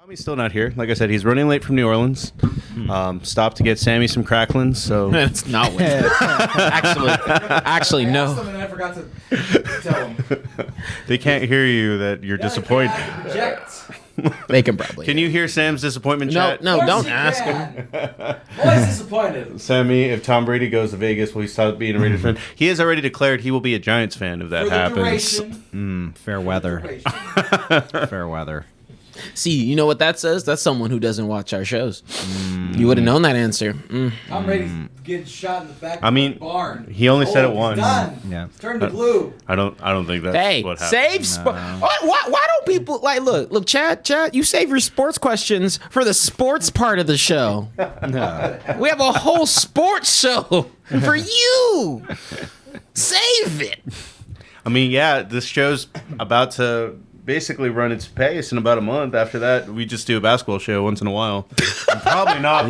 Tommy's still not here. Like I said, he's running late from New Orleans. Stopped to get Sammy some cracklins. So That's not what. Actually, no. Something I forgot to tell him. they can't hear you that you're disappointed. They can probably. Can you hear Sam's disappointment chat? No, don't ask him. Always disappointed. Sammy, if Tom Brady goes to Vegas, will he stop being a Raiders fan? He has already declared he will be a Giants fan if that For the happens. duration. Fair weather. Duration. Fair weather. See, you know what that says? That's someone who doesn't watch our shows. You would have known that answer. Tom Brady's getting shot in the back I mean, of the barn. he only said it He's once. done. Yeah. It's turned to blue. I don't think that's Hey, what happened. save why don't people like look, Chad, you save your sports questions for the sports part of the show. No. We have a whole sports show for you. Save it. I mean, yeah, this show's about to basically run its pace in about a month. After that, we just do a basketball show once in a while. And probably not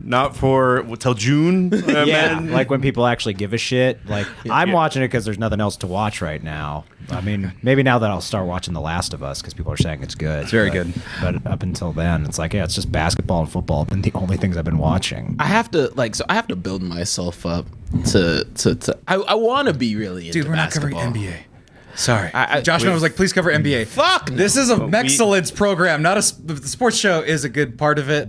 not for till June. Like when people actually give a shit. Like I'm watching it because there's nothing else to watch right now. I mean, maybe now that I'll start watching The Last of Us because people are saying it's good. It's very good. But up until then, it's like, yeah, it's just basketball and football. Been the only things I've been watching. I have to build myself up to I want to be really into Dude, we're not basketball. covering NBA. Sorry. Joshua was like, please cover NBA. Fuck no. This is a Mexcellence program, not the sports show is a good part of it,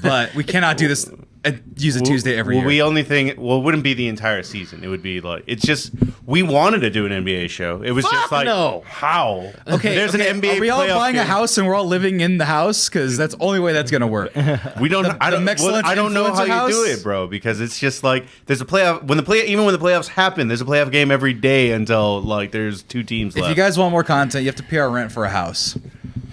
but we cannot do this and use a Tuesday every year. It wouldn't be the entire season. It would be like, it's just, we wanted to do an NBA show. It was just like, no. How? Okay, There's an NBA Are we all playoff buying a game. house and we're all living in the house? Because that's the only way that's going to work. We don't. I don't know how influencer house? you do it, bro. Because it's just like there's a playoff. Even when the playoffs happen, there's a playoff game every day until like there's two teams left. If you guys want more content, you have to pay our rent for a house.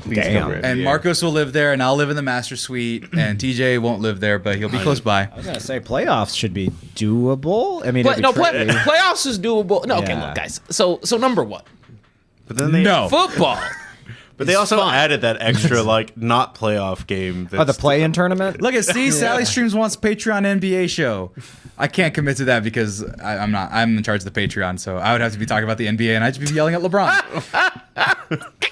Please Damn. cover it. And Yeah. Marcos will live there, and I'll live in the master suite, and TJ won't live there, but he'll be close by. I was gonna say playoffs should be doable. I mean, it'd be tricky. Playoffs is doable. No, okay, Yeah. look, guys. So number one, But then they football. But they also fun. added that extra like not playoff game. Oh, the play-in tournament. Look at Sally Streams wants Patreon NBA show. I can't commit to that because I'm not. I'm in charge of the Patreon, so I would have to be talking about the NBA, and I'd just be yelling at LeBron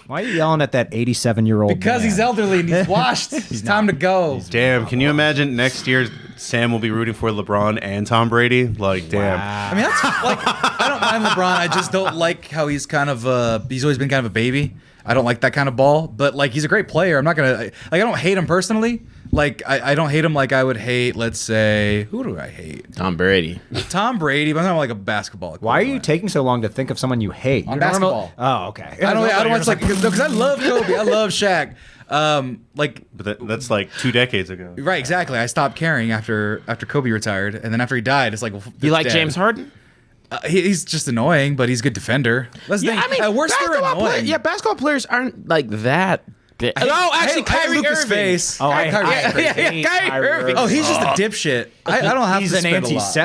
Why are you yelling at that 87-year-old? because he's elderly and he's washed. It's time to go. Damn, can you imagine next year Sam will be rooting for LeBron and Tom Brady? Like, damn. I mean, that's like I don't mind LeBron. I just don't like how he's kind of he's always been kind of a baby. I don't like that kind of ball, but like he's a great player. I'm not gonna like I don't hate him personally. Like I don't hate him like I would hate, let's say, who do I hate? Tom Brady. Tom Brady, but I'm not like a basketball. Why are you equivalent. taking so long to think of someone you hate? On You're normal- basketball? Oh, okay. I don't watch like because I love Kobe. I love Shaq. But that's like 2 decades ago. Right, exactly. I stopped caring after Kobe retired, and then after he died, it's like well, You like dead. James Harden? He's just annoying, but he's a good defender. That's the thing. At worst, they're annoying. basketball players aren't like that. Oh, actually, I hate Kyrie Luka's Irving. face. Oh, I Kyrie- hate Kyrie Irving. Oh, he's just a dipshit. I don't have He's to an spend a lot.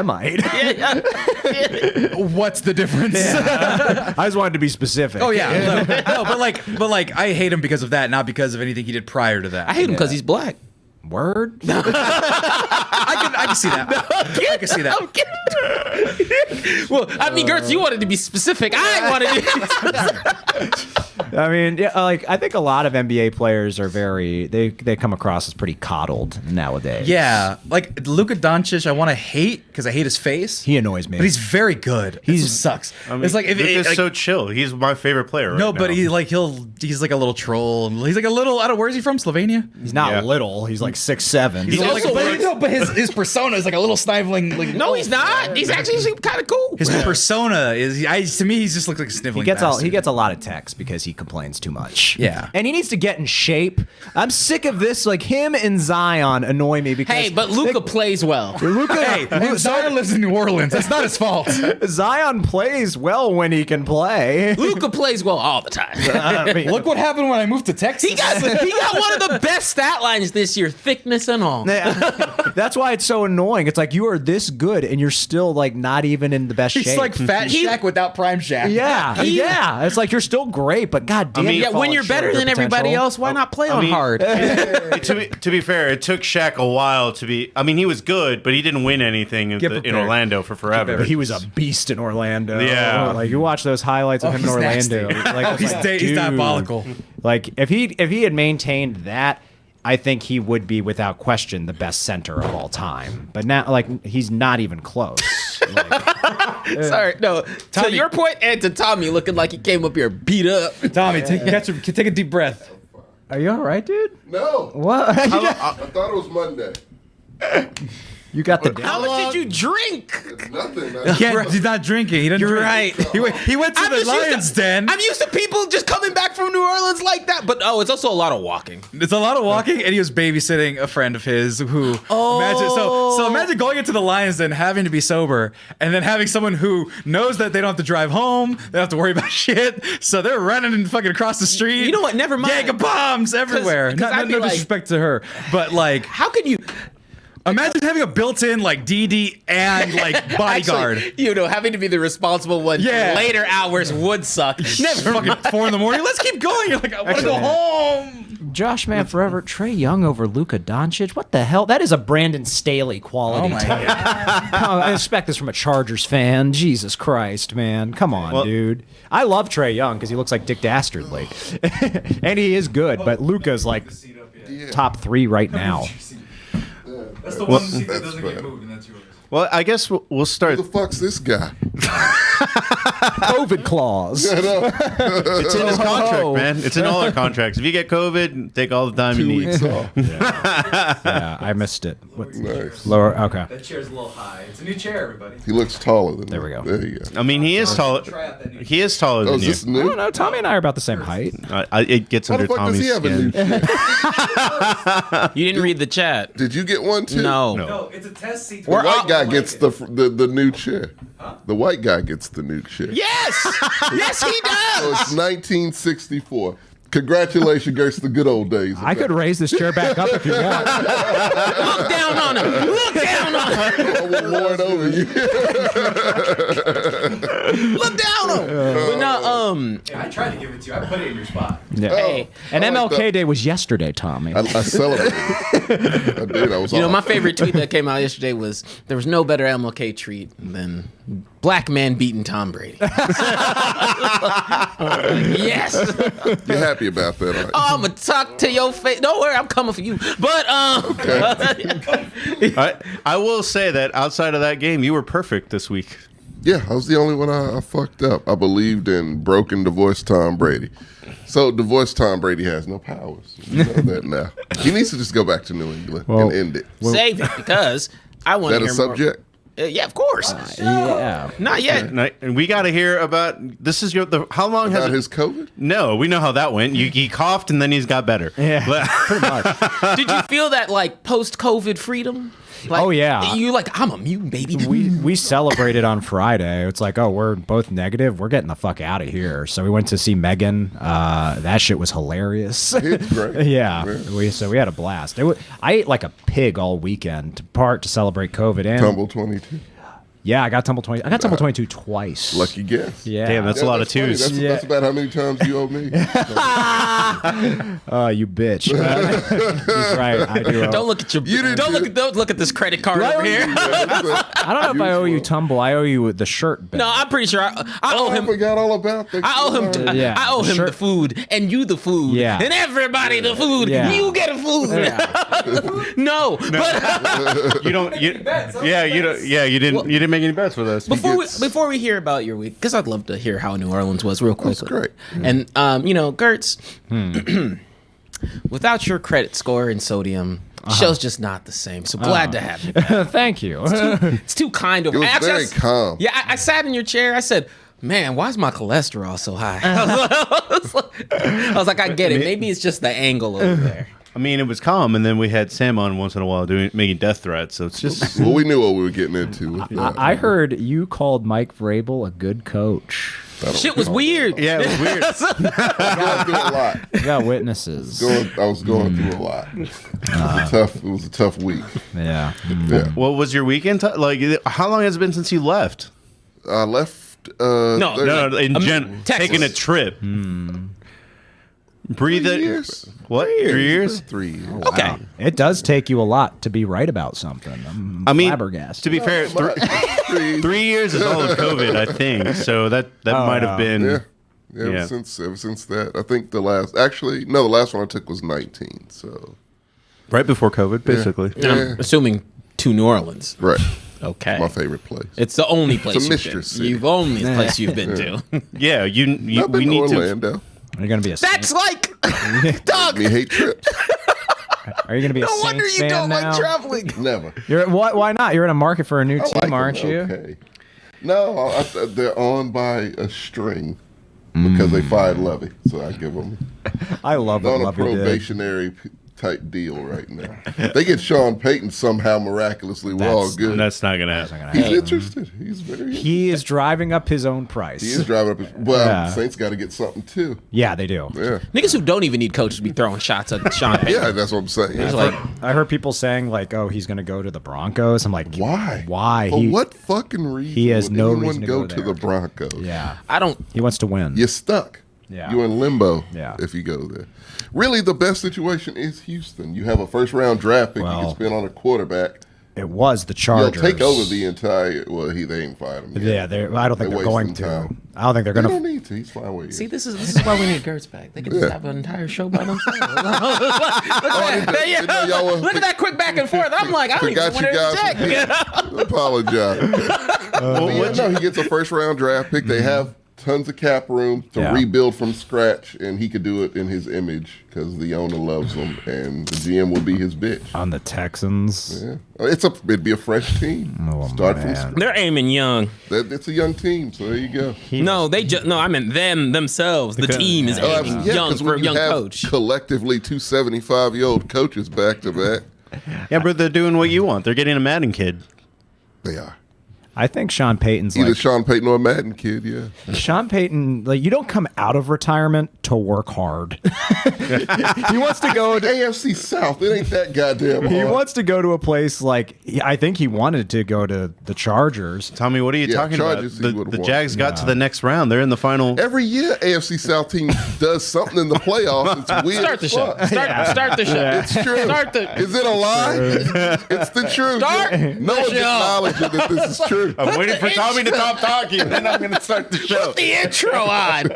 anti-Semite. What's the difference? I just wanted to be specific. Oh yeah, no, but like I hate him because of that, not because of anything he did prior to that. I hate him because he's black. Word. I can see that. I can see that. Well, I mean, Gertz, you wanted to be specific. I wanted to. I mean, yeah, like I think a lot of NBA players are they come across as pretty coddled nowadays. Yeah, like Luka Doncic, I want to hate because I hate his face. He annoys me. But he's very good. He sucks. I mean, it's like if Luka's like, so chill. He's my favorite player. Right no, now. but he's like a little troll. He's like a little. I don't. Where is he from? Slovenia. He's not Yeah. little. He's like 6'7". He's also but his persona is like a little sniveling. Like No, he's not. He's actually kind of cool. His persona is to me. He just looks like a sniveling. He gets a lot of texts because he complains too much. Yeah. And he needs to get in shape. I'm sick of this. Like him and Zion annoy me because Hey, but Luca plays well. Zion lives in New Orleans. That's not his fault. Zion plays well when he can play. Luca plays well all the time. I mean, Look what happened when I moved to Texas. He got one of the best stat lines this year, thickness and all. that's why it's so annoying. It's like you are this good and you're still like not even in the best He's shape. like Fat Shaq without Prime Shaq. yeah. It's like you're still great, but goddamn, mean, Yeah, when you're better than everybody else, why not play on hard? To be fair, it took Shaq a while to be. I mean, he was good, but he didn't win anything in prepared. Orlando for forever. But he was a beast in Orlando. Yeah. Like you watch those highlights of him in he's Orlando. nasty. Like, He's dude. diabolical. Like if he had maintained that, I think he would be without question the best center of all time. But now, like he's not even close. Like, Sorry, no. To your point, and to Tommy looking like he came up here beat up. Tommy, take a deep breath. are you all right, dude? No. What? I thought it was Monday. You got the. How much did you drink? It's nothing. He's not drinking. He doesn't You're drink. right. He went to I'm the just used Lions to- Den. I'm used to people just coming back from New Orleans like that, but it's also a lot of walking. It's a lot of walking, and he was babysitting a friend of his who imagine going into the Lions Den having to be sober, and then having someone who knows that they don't have to drive home, they don't have to worry about shit, so they're running and fucking across the street. You know what? Never mind. Jacob bombs everywhere. 'cause I'd be No like- disrespect to her, but like, How can you imagine having a built-in like DD and like bodyguard. actually, having to be the responsible one? Yeah. Later hours would suck. Never Fucking 4 in the morning. Let's keep going. You're like, I want to go home. Josh Man Forever, Trey Young over Luka Doncic. What the hell? That is a Brandon Staley quality. Oh my take. I expect this from a Chargers fan. Jesus Christ, man. Come on, dude. I love Trey Young because he looks like Dick Dastardly. And he is good, but Luka's like top 3 right now. That's the one seat that doesn't get moved, and that's yours. Well, I guess we'll start. Who the fuck's this guy? COVID clause. It's in his contract, Oh. man. It's in all our contracts. If you get COVID, take all the time 2 you need. weeks off. Yeah, I missed it. What, Nice. lower? Okay. That chair's a little high. It's a new chair, everybody. He looks taller than There we go. There you go. I mean, he is taller. He is taller Oh, than is you. this I new? don't know. Tommy and I are about the same height. It gets How under the fuck does Tommy's he have a new skin. chair? You didn't read the chat. Did you get one too? No. No, it's a test seat. The white guy gets the new chair. The white guy gets the new chair. Yes. Yes, he So does. it's 1964. Congratulations, Gertz, the good old days. I could raise this chair back up if you want. Look down on him. Look down on him. I will lord over you. Look down on him. But no, I tried to give it to you. I put it in your spot. Yeah. hey, And I like MLK that. Day was yesterday, Tommy. I celebrated. I did. I was. you know, all- my favorite tweet that came out yesterday was there was no better MLK treat than black man beating Tom Brady. Yes. You're happy about that, aren't you? I'm gonna talk to your face. Don't worry, I'm coming for you. But I will say that outside of that game, you were perfect this week. Yeah, I was the only one I fucked up. I believed in broken, divorced Tom Brady. So divorced Tom Brady has no powers. You know that now. He needs to just go back to New England Well, and end it. save it because I want Is to that hear a subject? more. Yeah, of course. Yeah. Not yet. And we got to hear about this. Is how long has About it? his COVID? No, we know how that went. He coughed and then he's got better. Yeah. But- Pretty much. Did you feel that like post-COVID freedom? Like, Oh, yeah. You like I'm a mutant baby. We celebrated on Friday. It's like, oh, we're both negative. We're getting the fuck out of here. So we went to see Megan. That shit was hilarious. It's great. Yeah, we had a blast. I ate like a pig all weekend, to celebrate COVID. And Tumble 22. yeah, I got Tumble 20. I got Tumble 22 twice. Lucky guess. Yeah, Damn, that's a lot of funny. twos. That's about how many times you owe me. you bitch. He's right. I do. Don't look at your. You didn't Don't do look it. at. Don't look at this credit card over here. I don't know if I owe you Tumble. I owe you the shirt. No, I'm pretty sure I owe I him. forgot all about that. I owe him. Yeah, I owe him sure. the food, and you the food, Yeah. and everybody the food. Yeah. You get a food. No, but you don't. You don't. Yeah, you didn't. You didn't make any bets with us. before we hear about your week, because I'd love to hear how New Orleans was real quick. That's great. And Gertz, without your credit score and sodium, show's just not the same. So glad to have you. Thank you. It's too kind of. It was Actually, very calm. Yeah, I sat in your chair. I said, "Man, why is my cholesterol so high?" I was like, I get it. Maybe it's just the angle over there. I mean, it was calm, and then we had Sam on once in a while making death threats. So it's just. Well, we knew what we were getting into. With that. I heard you called Mike Vrabel a good coach. Shit was weird. Yeah, it was weird. Going through a lot. You got witnesses. I was going through a lot. It was a tough week. Yeah. Yeah. What was your weekend? Like, how long has it been since you left? I left. No, Thursday. No, in Texas. taking a trip. Breathe 3 it. years. What? 3 years? 3 years. Okay. Wow. It does take you a lot to be right about something. I'm flabbergasted. To be fair, 3 years is all of COVID, I think. So that might have been. Yeah. Yeah. Ever since that, I think the last one I took was 19. So Right before COVID, basically. And I'm assuming to New Orleans. right, Okay. my favorite place. It's the only place It's a you've mystery been. city. You've only place you've been to. Yeah, I've we been need to to. Orlando. Are you gonna be a That's Saint? like, dog. Me hate trips. Are you gonna be a No Saints wonder you fan don't now? like traveling. Never. Why not? You're in a market for a new I team, like 'em, aren't you? Okay. No, they're on by a string because they fired Levy, so I give them. I love They're what on a Lovey did. probationary type deal right now. They get Sean Payton somehow miraculously. We're all good. That's not going to happen. He's interested. He's very interested. He is driving up his own price. He is driving up his. Well, Yeah. Saints got to get something too. Yeah, they do. Yeah. Niggas who don't even need coaches be throwing shots at Sean Payton. Yeah, that's what I'm saying. It's like, I heard people saying like, "Oh, he's going to go to the Broncos." I'm like, Why? Why? For what fucking reason? he has would no anyone reason to go go to there. the Broncos. Yeah, I don't. he wants to win. You're stuck. Yeah. You're in limbo. Yeah. If you go there. Really, the best situation is Houston. You have a first round draft pick you Well, can spend on a quarterback. It was the You'll Chargers. take over the entire. Well, they ain't fired him. Yeah, I don't think They're they're going wasting to. time. I don't think they're They going don't to. need to. He's fine where he is. See, this is why we need Gertz back. They can just Yeah. have an entire show by themselves. didn't know y'all were- Look at that quick back and forth. I'm like, I don't even Forgot want you to guys. check. Apologize. No, he gets a first round draft pick. They have tons of cap room to Yeah. rebuild from scratch, and he could do it in his image because the owner loves him, and the GM will be his bitch. On the Texans. Yeah, it'd be a fresh team. Oh, Start from man. scratch. They're aiming young. It's a young team, so there you go. No, I meant themselves. The team is aiming young 'cause for a when you young have coach. collectively 275-year-old coaches back to back, Yeah, but they're doing what you want. They're getting a Madden kid. they are. I think Sean Payton's Either like Sean Payton or a Madden kid, yeah. Sean Payton. Like you don't come out of retirement to work hard. He wants to go to. AFC South, it ain't that goddamn He hard. wants to go to a place like I think he wanted to go to the Chargers. Tommy, what are you Yeah, talking about? Chargers he The would've won. Jags got to the next round. They're in the final. Every year, AFC South team does something in the playoffs. It's weird. Start the as show. fuck. Start the show. It's true. Start the. Is it a lie? It's the truth. Start No the one's show. acknowledging that this is true. I'm waiting for Tommy to stop talking, then I'm going to start the show. Put the intro on. I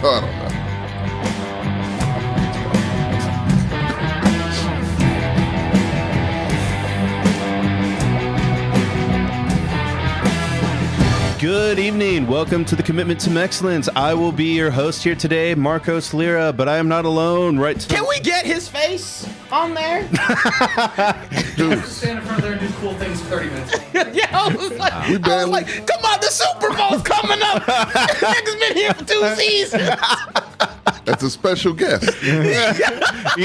don't know. Good evening. Welcome to the Commitment to Mexcellence. I will be your host here today, Marcos Lira, but I am not alone. Right to Can we get his face on there? Deuce. Stand in front of there and do cool things for 30 minutes. Yeah, I was like, come on, the Super Bowl's coming up. Nigga's been here for 2 seasons. That's a special guest. He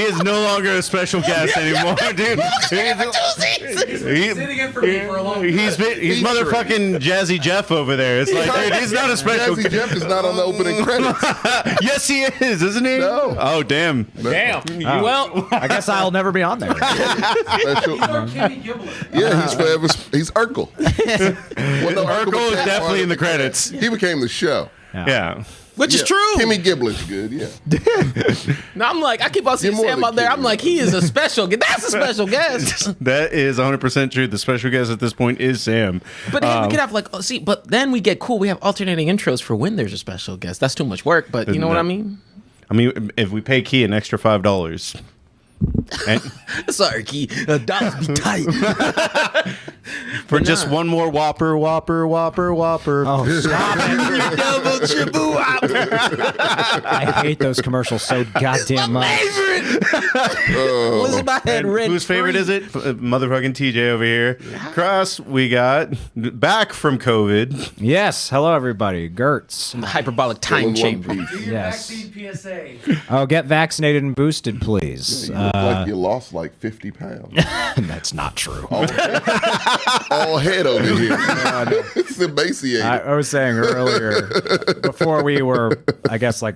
is no longer a special guest anymore, dude. Here for 2 seasons. Sitting in for me for a long time. He's Featuring. motherfucking Jazzy Jeff over there. It's like, dude, he's not a special Jazzy Jeff is not on the opening credits. Yes, he is, isn't he? No. Oh, damn. Damn. Well, I guess I'll never be on there. Special. He's our Kenny Giblet. Yeah, he's forever. He's Urkel. Well, no, Urkel is became definitely part in the of credits. He became the show. Yeah. which is true. Kimmy Giblet's good, yeah. No, I'm like, I keep on seeing You're more Sam than out there. I'm Kimmy. like, he is a special guest. That's a special guest. That is 100% true. The special guest at this point is Sam. But then we could have like, but then we get cool. We have alternating intros for when there's a special guest. That's too much work, but you know what I mean? I mean, if we pay Key an extra $5, and Sorry, Key. Dollars be tight. for just one more Whopper. Oh, stop it. Double triple whopper. I hate those commercials so goddamn much. Favorite. What's in my head? Red. Whose favorite is it? Motherfucking TJ over here. Cross, we got back from COVID. Yes. Hello, everybody. Gertz. The hyperbolic time Still in one chamber. piece. Do your Yes. vaccine PSA. Oh, get vaccinated and boosted, please. You look like like you lost like 50 pounds. That's not true. All head over here. It's emaciated. I was saying earlier, before we were, I guess it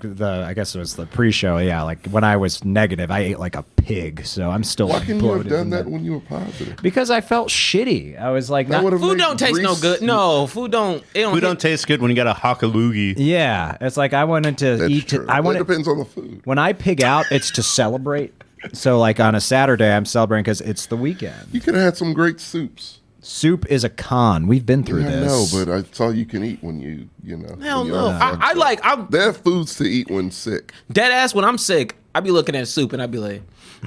was the pre-show. Yeah, like when I was negative, I ate like a pig. So I'm still. Why couldn't you have bloated done and that when you were positive? Because I felt shitty. I was like, That would've Food made don't taste no grease- good. No, food don't. It Food don't taste good when you got a hockaloogie. yeah, it's like I wanted to That's eat. true. I It wanted depends on the food. when I pig out, it's to celebrate. So like on a Saturday, I'm celebrating because it's the weekend. You could have had some great soups. Soup is a con. We've been through I this. know, but it's all you can eat when you know. Hell when you're no. on fucked I up. like. I'm There are foods to eat when sick. dead ass when I'm sick. I be looking at soup and I be like,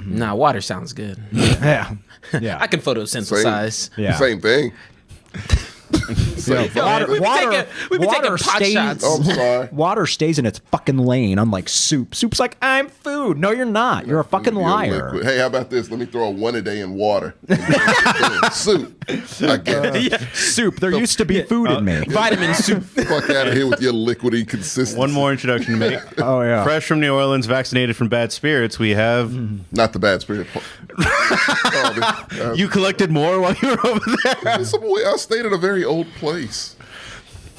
nah, water sounds good. yeah, yeah. I can photosynthesize. Yeah. Same thing. Water, We be taking pot stays, shots. Oh, I'm sorry. Water stays in its fucking lane, unlike soup. Soup's like, I'm food. No, you're not. You're a fucking You're liar. liquid. Hey, how about this? Let me throw a one a day in water. Soup. I guess. Soup. There used to be food in me. Vitamin soup. Fuck out of here with your liquidy consistency. One more introduction to make. Oh, yeah. Fresh from New Orleans, vaccinated from bad spirits, we have. Not the bad spirit. You collected more while you were over there. I stayed at a very old place.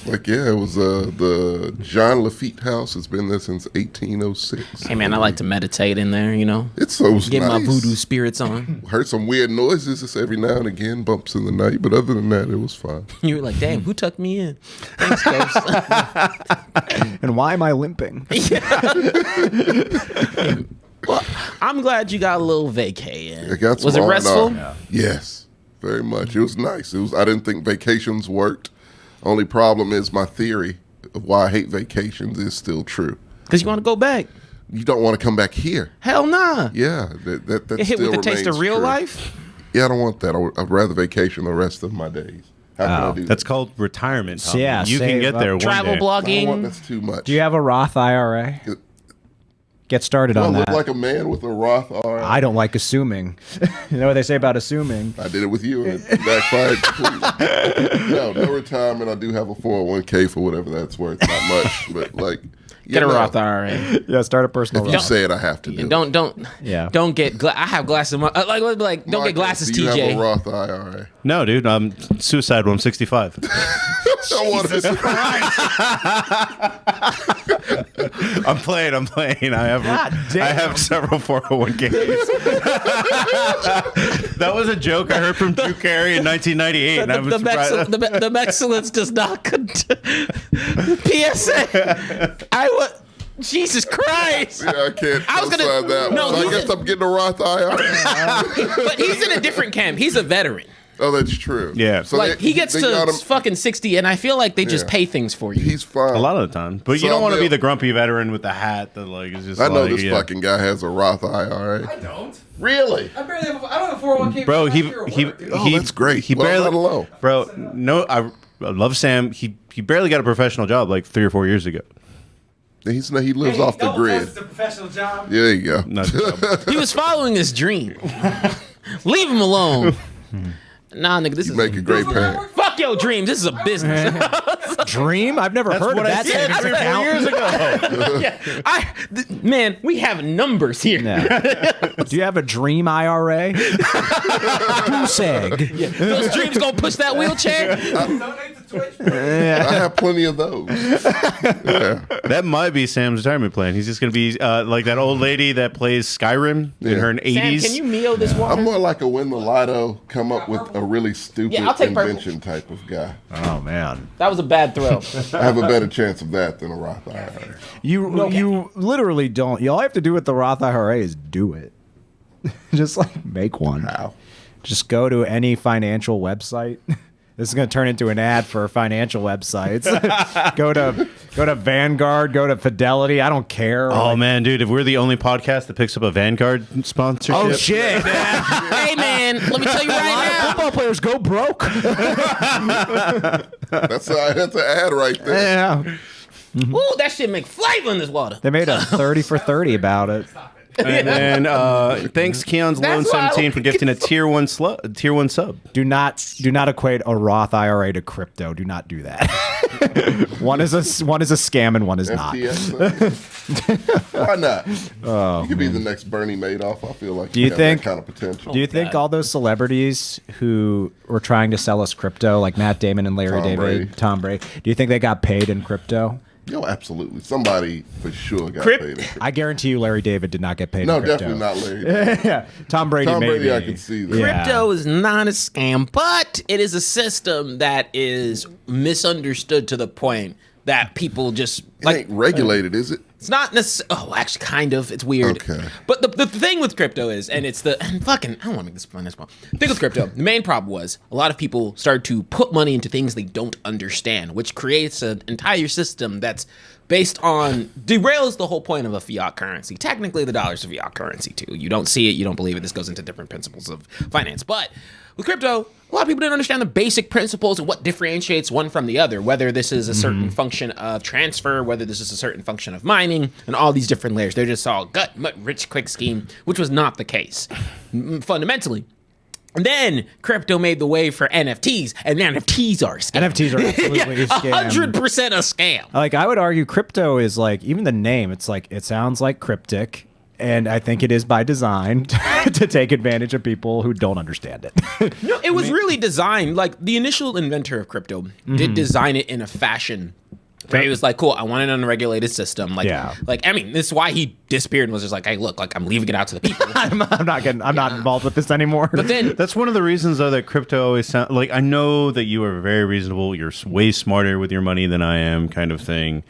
Like, yeah, it was the John Lafitte house. It's been there since 1806. Hey man, I like to meditate in there. You know, It's so get nice. my voodoo spirits on. Heard some weird noises just every now and again, bumps in the night, but other than that, it was fine. You were like, damn, who tucked me in? Thanks, ghost. And why am I limping? Well, I'm glad you got a little vacay in. I got some Was it R&R. restful? Yes, very much. It was nice. I didn't think vacations worked. Only problem is my theory of why I hate vacations is still true. Because you want to go back. You don't want to come back here. Hell nah. Yeah, that Get hit still with the taste of remains real true. life. Yeah, I don't want that. I'd rather vacation the rest of my days. How can I do That's that? called retirement. Tommy. Yeah, you can save get up. there one Travel day. I don't want, blogging. that's too much. Do you have a Roth IRA? Get started Do I on look that. like a man with a Roth IRA? I don't like assuming. You know what they say about assuming? I did it with you, and it backfired completely. No retirement. I do have a 401k for whatever that's worth. Not much, but like, Get a Roth IRA. Yeah, start a personal If you Roth. say it, I have to do And it. don't get. I have glasses. Don't get Michael, glasses, do you have a TJ. Roth IRA? No, dude, I'm suicide when I'm 65. I want to. I'm playing. I have several 401ks. That was a joke I heard from Drew Carey in 1998, and I was surprised. The Mexcellence does not. PSA. Jesus Christ. Yeah, I can't I was gonna- co-sign that no, one. So I he's guess I'm getting a Roth IRA. But he's in a different camp. He's a veteran. Oh, that's true. Yeah. So Like he gets they to got him- fucking 60, and I feel like they just Yeah. pay things for you. He's fine. A lot of the time, but So you don't want to I'm be the- the grumpy veteran with the hat that like is just. I know like, this yeah. fucking guy has a Roth IRA. I don't. Really? I barely have. I don't have a 401k. Bro, for he last year at he work, dude. Oh, that's great. He Well, barely not alone. Bro, no, I love Sam. He barely got a professional job like 3 or 4 years ago. He lives Hey, off the double grid. test, It's a professional job. Yeah, there you go. Not He was following his dream. Leave him alone. Nah, nigga, this is Make a great parent. fuck your dream. This is a business. Dream? I've never heard of what I that. said taken into 3 or 4 account. years ago. Man, we have numbers here. Yeah. Do you have a dream IRA? Goose egg. Those dreams gonna push that wheelchair. Donate to Twitch. I have plenty of those. Yeah. That might be Sam's retirement plan. He's just gonna be like that old lady that plays Skyrim in Yeah. her Sam, 80s. can you Mio this water? I'm more like a win the lotto, come up with a really stupid Yeah, I'll take purple. invention type of guy. Oh man. That was a bad throw. I have a better chance of that than a Roth IRA. You literally don't. All you have to do with the Roth IRA is do it. Just like make one. How? Just go to any financial website. This is going to turn into an ad for financial websites. go to Vanguard, go to Fidelity. I don't care. Oh man, dude! If we're the only podcast that picks up a Vanguard sponsorship, Oh shit! Hey man, let me tell you right now. Football players go broke. That's an ad right there. Yeah. Ooh, that shit make flavor in this water. They made a 30 for 30 about it. And then thanks Keon's Loan That's why I 17 for gifting a tier 1 sub. Do not equate a Roth IRA to crypto. Do not do that. One is a scam and one is not. FTX. Why not? You could be the next Bernie Madoff. I feel like Do you have think- that kind of potential? Do you think all those celebrities who were trying to sell us crypto, like Matt Damon and Larry Tom David, Brady. Tom Brady, do you think they got paid in crypto? Yo, absolutely. Somebody for sure got Crypt- paid. I guarantee you Larry David did not get paid No, in crypto. definitely not Larry. Yeah, Tom Brady Tom maybe. Brady, I can see that. Yeah. Crypto is not a scam, but it is a system that is misunderstood to the point that people just It ain't regulated, is it? It's not necessarily. Oh, actually, kind of. It's weird. Okay. But the thing with crypto is, and it's the and fucking. I don't want to make this fun. The thing with crypto, the main problem was a lot of people started to put money into things they don't understand, which creates an entire system that's based on derails the whole point of a fiat currency. Technically, the dollar's a fiat currency too. You don't see it, you don't believe it. This goes into different principles of finance, but with crypto, a lot of people didn't understand the basic principles of what differentiates one from the other, whether this is a certain function of transfer, whether this is a certain function of mining, and all these different layers. They're just all rich, quick scheme, which was not the case fundamentally. And then crypto made the way for NFTs, and NFTs are a scam. NFTs are absolutely a scam. 100% a scam. Like, I would argue crypto is like, even the name, it's like, it sounds like cryptic. And I think it is by design to take advantage of people who don't understand it. No, it was really designed, like the initial inventor of crypto did design it in a fashion where he was like, cool, I want an unregulated system. Like, Yeah. I mean, this is why he disappeared and was just like, hey, look, like I'm leaving it out to the people. I'm not involved with this anymore. But then That's one of the reasons, though, that crypto always sound like. I know that you are very reasonable. You're way smarter with your money than I am, kind of thing.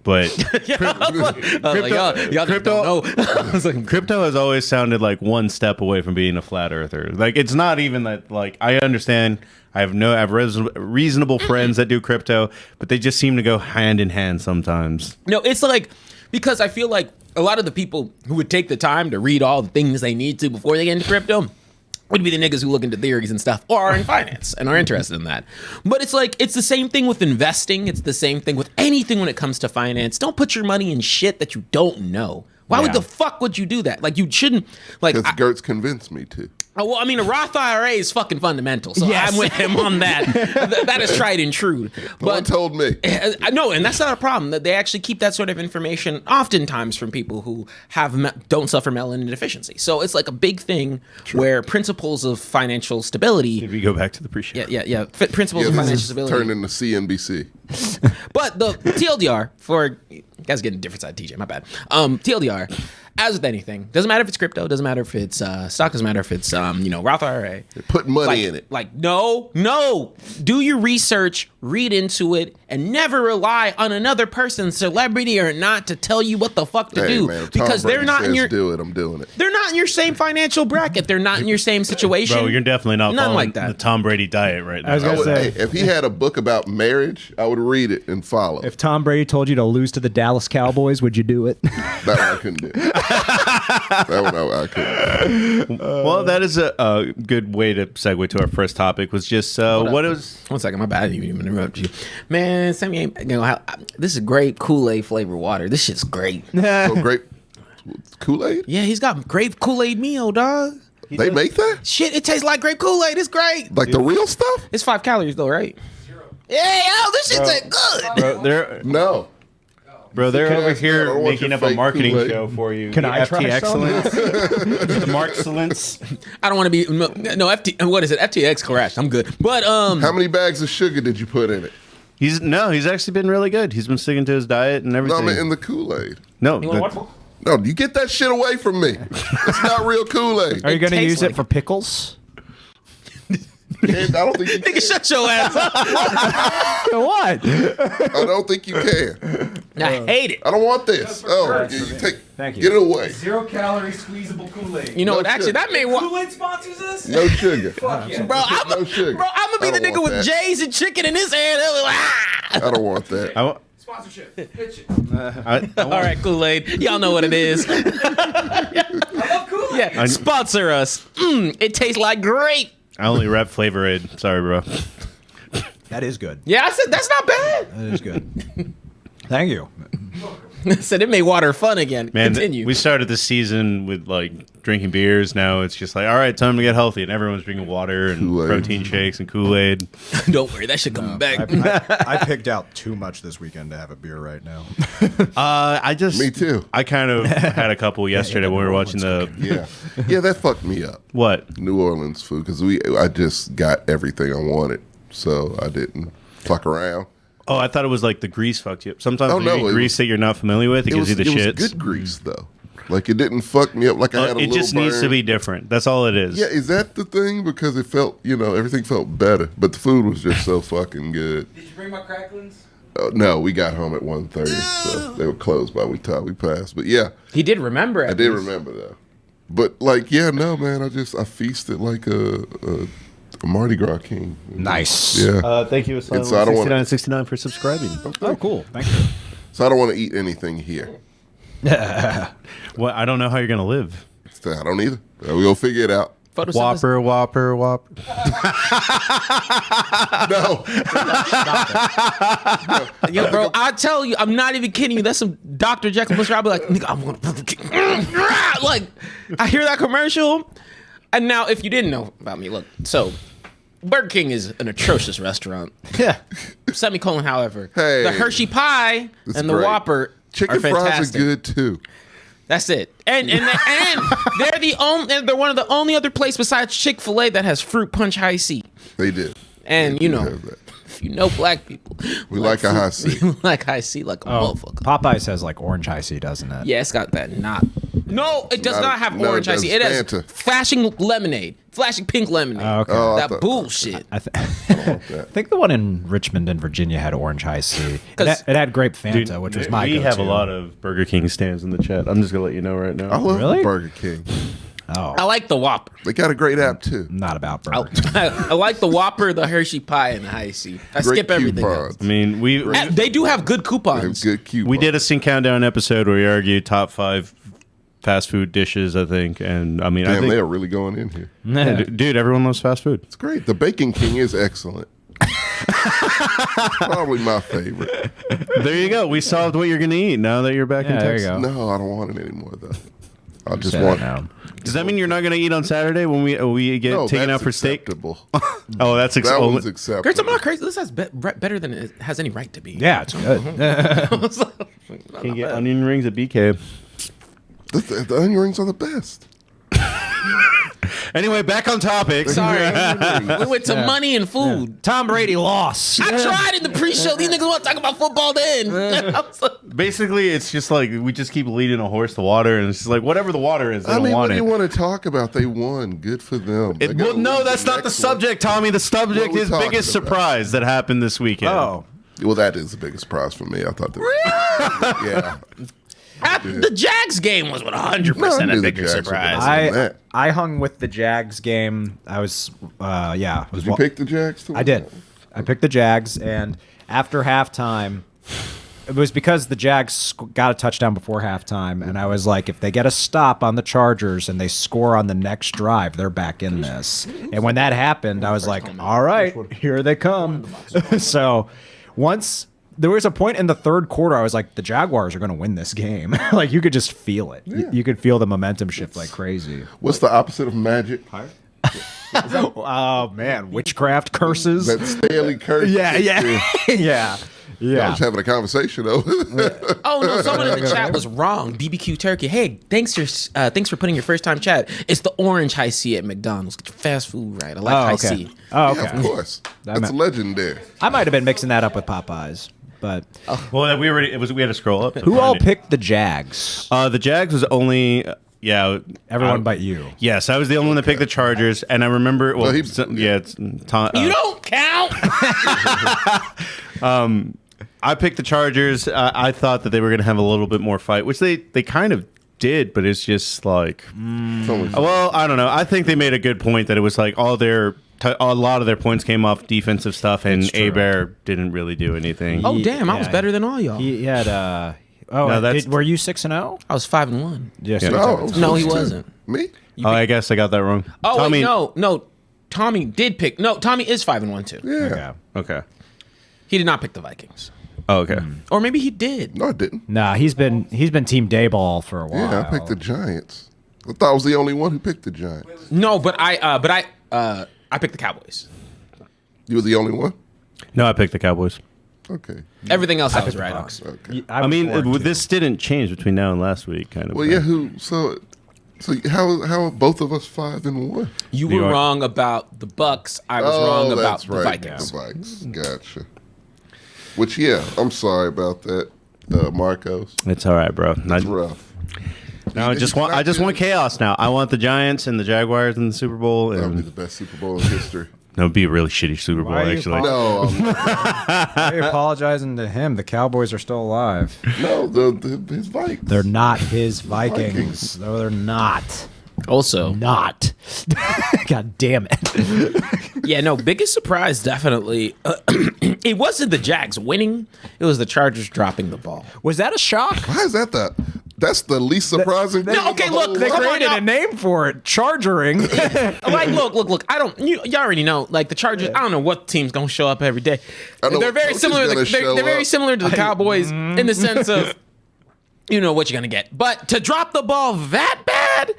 But y'all just don't know. I was like, crypto has always sounded like one step away from being a flat earther. Like, it's not even that. Like, I understand. I have reasonable friends that do crypto, but they just seem to go hand in hand sometimes. no, it's like, because I feel like a lot of the people who would take the time to read all the things they need to before they get into crypto would be the niggas who look into theories and stuff or are in finance and are interested in that. But it's like, it's the same thing with investing. It's the same thing with anything when it comes to finance. Don't put your money in shit that you don't know. Why would Yeah. the fuck would you do that? Like, you shouldn't, like, Because Gertz convinced me to. well, I mean, a Roth IRA is fucking fundamental, so Yes. I'm with him on that. That is tried and true. No one But told me. I know, and that's not a problem. That they actually keep that sort of information oftentimes from people who don't suffer melanin deficiency. So it's like a big thing where principles of financial stability. Did we go back to the pre-show? Yeah. Principles Yeah, of this financial is stability. turned into CNBC. But the TLDR for you guys getting a different side, TJ. My bad. TLDR, as with anything, doesn't matter if it's crypto, doesn't matter if it's stock, doesn't matter if it's Roth IRA. They're putting money in it. Like, no. Do your research, read into it, and never rely on another person, celebrity or not, to tell you what the fuck to Hey, do. man, if Tom Because they're Brady not in says your do it, I'm doing it. they're not in your same financial bracket. They're not in your same situation. Bro, you're definitely not Nothing following like that. the Tom Brady diet right now. I was I gonna would, say, hey, if he had a book about marriage, I would read it and follow. if Tom Brady told you to lose to the Dallas Cowboys, would you do it? That one I couldn't do. That one I couldn't. Well, that is a good way to segue to our first topic. Was just what is. One second, my bad. I didn't even interrupt you, man. Sammy ain't this is great Kool-Aid flavored water. This shit's great. So grape Kool-Aid? Yeah, he's got grape Kool-Aid Mio, dog. They make that? Shit, it tastes like grape Kool-Aid. It's great. Like the real stuff? It's 5 calories though, right? 0. Yeah, this shit tastes good. Bro, they're over I here don't want making your up a fake marketing Kool-Aid. show for you. Can The I try FT some? Excellence? The Mexcellence. I don't want to be FT. What is it? FTX crashed. I'm good. But How many bags of sugar did you put in it? He's actually been really good. He's been sticking to his diet and No, everything. I mean in the Kool-Aid. No, you want what? No, you get that shit away from me. It's not real Kool-Aid. Are you going to tastes use like it for pickles? I don't think you can. Nigga, shut your ass up. What? I don't think you can. I hate it. I don't want this. Oh, Thank you. Get it away. 0 calorie squeezable Kool-Aid. You know No what? Actually, sugar. that may work. Kool-Aid sponsors us? No sugar. Fuck yeah. Bro, No sugar. I'm gonna be I the don't nigga want with that. J's and chicken in his hand. I don't want that. Sponsorship. Pitch it. All right, Kool-Aid. Y'all know what it is. I love Kool-Aid. Yeah, sponsor us. It tastes like grape. I only rep Flavor Aid. Sorry, bro. That is good. Yeah, I said that's not bad. That is good. Thank you. Said it made water fun again. Man, Continue. we started the season with like drinking beers. Now it's just like, all right, time to get healthy, and everyone's drinking water and Kool-Aid. protein shakes and Kool-Aid. Don't worry, that shit coming back. I picked out too much this weekend to have a beer right now. Me too. I kind of had a couple yesterday when we were watching the Yeah, that fucked me up. what? New Orleans food because I just got everything I wanted, so I didn't fuck around. Oh, I thought it was like the grease fucked you up. Sometimes Oh, when you no, eat it grease was- that you're not familiar with, it gives you the it shits. was good grease though. Like it didn't fuck me up. Like I had a It little just needs to burn. be different. That's all it is. Yeah, is that the thing? Because it felt, everything felt better, but the food was just so fucking good. Did you bring my cracklings? No, we got home at 1:30, so they were closed by the time we passed. But yeah, He did remember it. I did remember though. But like, yeah, no, man, I feasted like a Mardi Gras king. Nice. Yeah. Thank you, And so I don't wanna- 69 for subscribing. Oh, cool. Thank you. So I don't want to eat anything here. Well, I don't know how you're gonna live. So I don't either. We'll figure it out. Photosynthesis. Whopper. No. Yo, bro, I tell you, I'm not even kidding you. That's some Dr. Jekyll Mr. I'll be like, nigga, I'm gonna like, I hear that commercial, and now if you didn't know about me, look, so Burger King is an atrocious restaurant. Yeah. Semicolon, however, Hey. the Hershey pie That's and the great. Whopper Chicken are fries fantastic. are good too. That's it. And they're one of the only other place besides Chick-fil-A that has fruit punch high C. They did. And They you do know, have that. if you know black people, We like a high C. We like high C like a motherfucker. Popeyes has like orange high C, doesn't it? Yeah, it's got that not. No, it does Not- not have no, orange it icy. does It has Fanta. flashing lemonade, flashing pink lemonade. Oh, okay. Oh, I that thought- bullshit. I think the one in Richmond in Virginia had orange high C. Cause- It had grape Fanta, which was my We go-to. have a lot of Burger King stands in the chat. I'm just gonna let you know right now. I love Really? Burger King. Oh, I like the Whopper. They got a great app too. not about I, Burger King. I like the Whopper, the Hershey pie, and the high C. I Great skip everything coupons. else. I mean, They do have good They have coupons. good coupons. we did a Sync Countdown episode where we argued top 5 fast food dishes, I think. And I mean, I Damn, think, they are really going in here. dude, everyone loves fast food. It's great. The Bacon King is excellent. Probably my favorite. There you go. We solved what you're going to eat now that you're back in Yeah, there you Texas. go. No, I don't want it anymore though. I just Say want. that now. Does that mean you're not going to eat on Saturday when we get No, taken that's out for steak? acceptable. Oh, that's That acceptable. one's acceptable. Chris, I'm not crazy. This has better than it has any right to be. Yeah, it's good. Can get onion rings at BK. The onion rings are the best. Anyway, back on topic. Sorry. We went to money and food. Tom Brady lost. I tried in the pre-show. These niggas want to talk about football then. I was like, Basically, it's just like we just keep leading a horse to water, and it's just like whatever the water is, they I don't mean, what want do it. you want to talk about? They won. Good for them. They gotta Well, no, win that's not the next one. subject, Tommy. The subject What are we is talking biggest about? surprise that happened this weekend. Oh, Well, that is the biggest prize for me. I thought that. Yeah. the Jags game was 100% No, I a knew the bigger Jags were surprise. gonna win. that. I hung with the Jags game. I was, yeah. Did you pick the Jags? To I did. I picked the Jags, and after halftime, it was because the Jags got a touchdown before halftime, and I was like, if they get a stop on the Chargers and they score on the next drive, they're back in this. And when that happened, I was like, all right, here they come. So once there was a point in the third quarter, I was like, the Jaguars are going to win this game. Like, you could just feel it. You could feel the momentum shift like crazy. What's the opposite of magic? Oh, man. Witchcraft curses. That Stanley curse. Yeah. Yeah. I Yeah. was having a conversation over there. Oh no! Someone in the chat was wrong. BBQ Turkey. Hey, thanks for putting your first time chat. It's the orange high C at McDonald's. Get your fast food right. I like high C. Oh, okay. Yeah, of course. That's meant- legendary. I might have been mixing that up with Popeyes, but Well, we had to scroll up. to who find all it. picked the Jags? The Jags was only Everyone but you. Yes, I was the only one that picked the Chargers, and I remember. Well, Well, he- it's Tom, You don't count. I picked the Chargers. I thought that they were going to have a little bit more fight, which they kind of did, but it's just like, It's only- well, I don't know. I think they made a good point that it was like a lot of their points came off defensive stuff, and true. Abear didn't really do anything. Oh damn! I was Yeah. better than all y'all. He had. No, that's- were you 6-0? I was 5-1. Yes. Yeah. No, he wasn't. Me? Oh, I guess I got that wrong. Oh Tommy, wait, no. Tommy did pick. No, Tommy is 5-1 too. Yeah. Okay. He did not pick the Vikings. Oh, okay. Or maybe he did. No, I didn't. Nah, he's been Team Dayball for a while. Yeah, I picked the Giants. I thought I was the only one who picked the Giants. No, but I picked the Cowboys. You were the only one? No, I picked the Cowboys. Okay. Everything else I was right on. Okay. I mean, this didn't change between now and last week, kind of. Well, yeah. So how are both of us 5-1? You New were York. wrong about the Bucks. I was wrong about that's the right. Vikings. The Vikings. Gotcha. Which, yeah, I'm sorry about that, Marcos. It's all right, bro. It's rough. No, I just want chaos now. I want the Giants and the Jaguars in the Super Bowl. That would be And the best Super Bowl in history. no, it'd be a really shitty Super Bowl, Why are you actually. No, Why are you apologizing to him? The Cowboys are still alive. no, his Vikings. They're not his Vikings. No, they're not. Also, Not. God damn it. yeah, no, biggest surprise definitely. It wasn't the Jags winning. It was the Chargers dropping the ball. Was that a shock? Why is that? That's the least surprising thing. No, okay, look, They Come on created now. a name for it. Chargering. Like, look. I don't. You already know. Like the Chargers. I don't know what team's gonna show up every day. I know They're what very coach is similar. gonna show They're very up. similar to the Cowboys in the sense of, you know what you're gonna get. But to drop the ball that bad.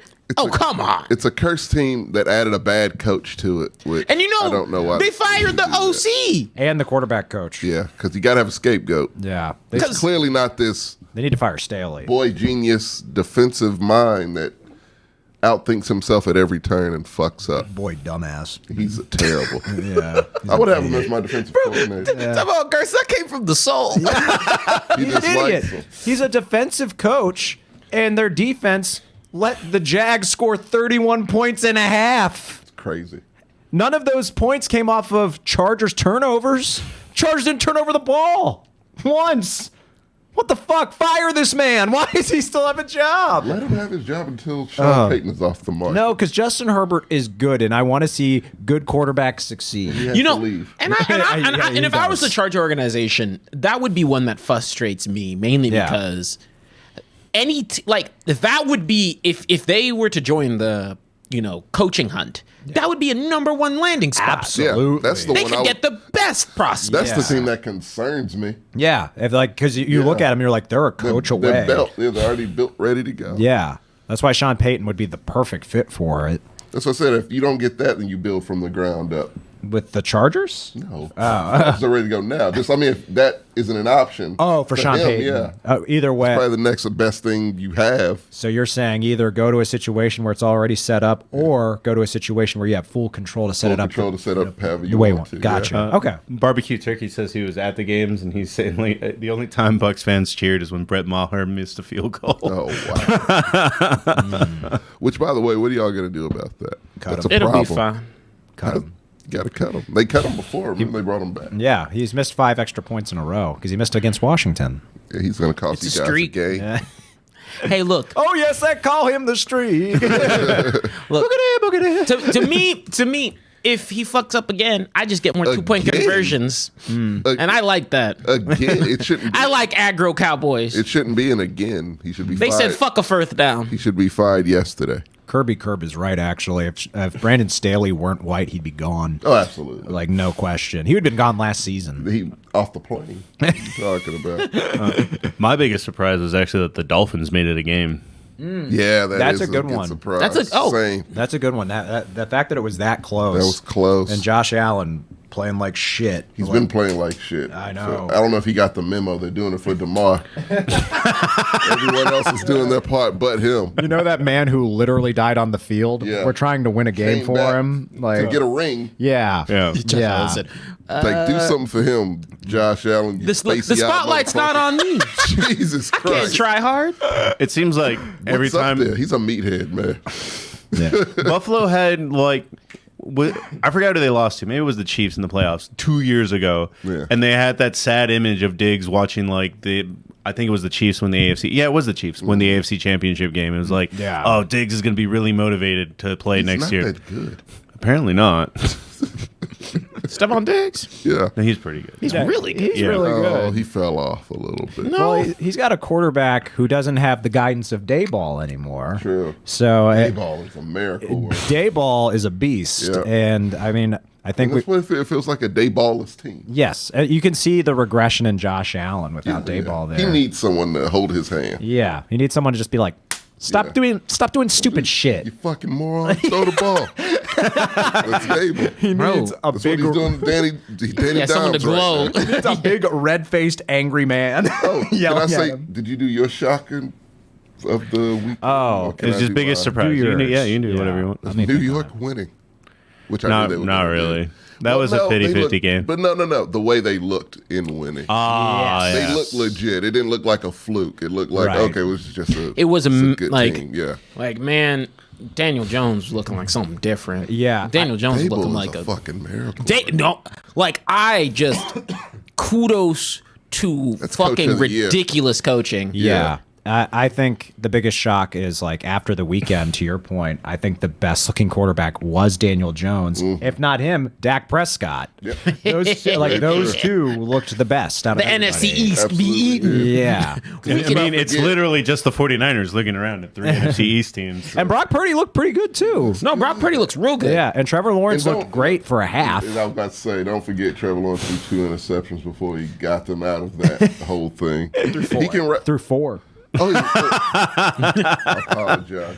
Come on. It's a cursed team that added a bad coach to it. Which And you know, I don't know why they fired the OC. And the quarterback coach. Yeah, because you got to have a scapegoat. Yeah. It's clearly not this They need to fire Staley. boy genius defensive mind that outthinks himself at every turn and fucks up. Boy, dumbass. He's terrible. Yeah. I would have him as my defensive coordinator. Talk about Gerst, that came from the soul. He He's just an likes idiot. him. He's a defensive coach, and their defense let the Jags score 31 points and a half. It's crazy. None of those points came off of Chargers turnovers. Chargers didn't turn over the ball once. What the fuck? Fire this man. Why does he still have a job? Let him have his job until Sean Payton is off the mark. No, because Justin Herbert is good, and I want to see good quarterbacks succeed. He has You to know, leave. and if I was the Charger organization, that would be one that frustrates me mainly Yeah. because that would be if they were to join the coaching hunt, that would be a number one landing spot. Absolutely. Yeah, that's the They one could get the best prospects. That's the team that concerns me. Yeah, because you look at them, you're like, they're a coach away. They're already built, ready to go. Yeah, that's why Sean Payton would be the perfect fit for it. That's what I said. If you don't get that, then you build from the ground up. With the Chargers? No, they're ready to go now. If that isn't an option. Oh, for Sean him, Payton. yeah. Either way. Probably the next best thing you have. So you're saying either go to a situation where it's already set up, or go to a situation where you have full control to set it up. Control to set up however the you way you want want. to. Gotcha. Yeah. Okay. Barbecue Turkey says he was at the games, and he's saying like the only time Bucks fans cheered is when Brett Maher missed a field goal. Oh wow. Which, by the way, what are y'all gonna do about that? That's a It'll problem. be fine. Cut him. Got to cut him. They cut him before. Remember they brought him back. Yeah, he's missed 5 extra points in a row because he missed against Washington. Yeah, he's gonna cost It's you a guys streak. a game. Yeah. Hey, look, Oh yes, I call him the streak. look. Look at him. To me, if he fucks up again, I just get more 2-point Again? conversions, and I like that. Again, it shouldn't. Be, I like aggro Cowboys. It shouldn't be an again. He should be. They fired. said fuck a first down. He should be fired yesterday. Kirby Curb is right, actually. If Brandon Staley weren't white, he'd be gone. Oh, absolutely. Like, no question. He would have been gone last season. He off the plane. What you talking about? My biggest surprise was actually that the Dolphins made it a game. Yeah, That's is a good one. Surprise. That's Same. That's a good one. The fact that it was that close. That was close. And Josh Allen playing like shit. He's been playing like shit. I know. So I don't know if he got the memo. They're doing it for DeMar. Everyone else is doing their part but him. You know that man who literally died on the field? Yeah. We're trying to win a game Came for back him. Like, to get a ring. yeah. Yeah. Yeah. Like, do something for him, Josh Allen. you The spacey-eyed spotlight's not motherfucker. on me. Jesus Can't Christ. try hard. It seems like every What's up time there? He's a meathead, man. Buffalo had like. I forgot who they lost to. Maybe it was the Chiefs in the playoffs 2 years ago, Yeah. and they had that sad image of Diggs watching like I think it was the Chiefs when the AFC. Yeah, it was the Chiefs when the AFC Championship game. It was like, Yeah. oh, Diggs is going to be really motivated to play He's next not year. that good. Apparently not. Stephon Diggs. Yeah. No, he's pretty good. He's really good. He's really Oh, good. he fell off a little bit. No. Well, he's got a quarterback who doesn't have the guidance of Dayball anymore. True. So Ball is a miracle. Word. Dayball is a beast, Yeah. and I mean, I think That's what it feels like, a day ballless team. yes, you can see the regression in Josh Allen without Dayball there. He needs someone to hold his hand. Yeah, he needs someone to just be like, stop doing stupid shit. You fucking moron. Throw the ball. That's Dable. He needs a That's big, what he's doing to Danny Yeah, someone to Dimes right glow. now. it's a big red-faced angry man. Oh, can I yelling at say, him. did you do your shocking of the week? Oh, Or can It's I his do biggest mine? surprise. Do You can do, yours. yeah, you can do Yeah. whatever you want. Let me New think York about winning. Which I Not, knew they were not gonna do. really. That was a No, they 50-50 looked- game. But no. The way they looked in winning. Ah, They yeah. looked legit. It didn't look like a fluke. It looked like, Right. okay, it was just a It was it's a good like, team. Yeah. like man, Daniel Jones was looking like something different. Yeah, Daniel Jones was Dable looking is like a fucking miracle. No, like I just kudos to That's coach fucking of the year. ridiculous coaching. Yeah. I think the biggest shock is like after the weekend, to your point, I think the best looking quarterback was Daniel Jones. If not him, Dak Prescott. Yep. Those two looked the best out The of everybody. NFC East Absolutely. be eaten. Yeah. I mean, it's forget- literally just the 49ers looking around at 3 NFC East teams. And Brock Purdy looked pretty good too. No, Brock Purdy looks real good. Yeah, and Trevor Lawrence And don't- looked great for a half. And I was about to say, don't forget Trevor Lawrence threw 2 interceptions before he got them out of that whole thing. He can. Through 4. Oh, I apologize.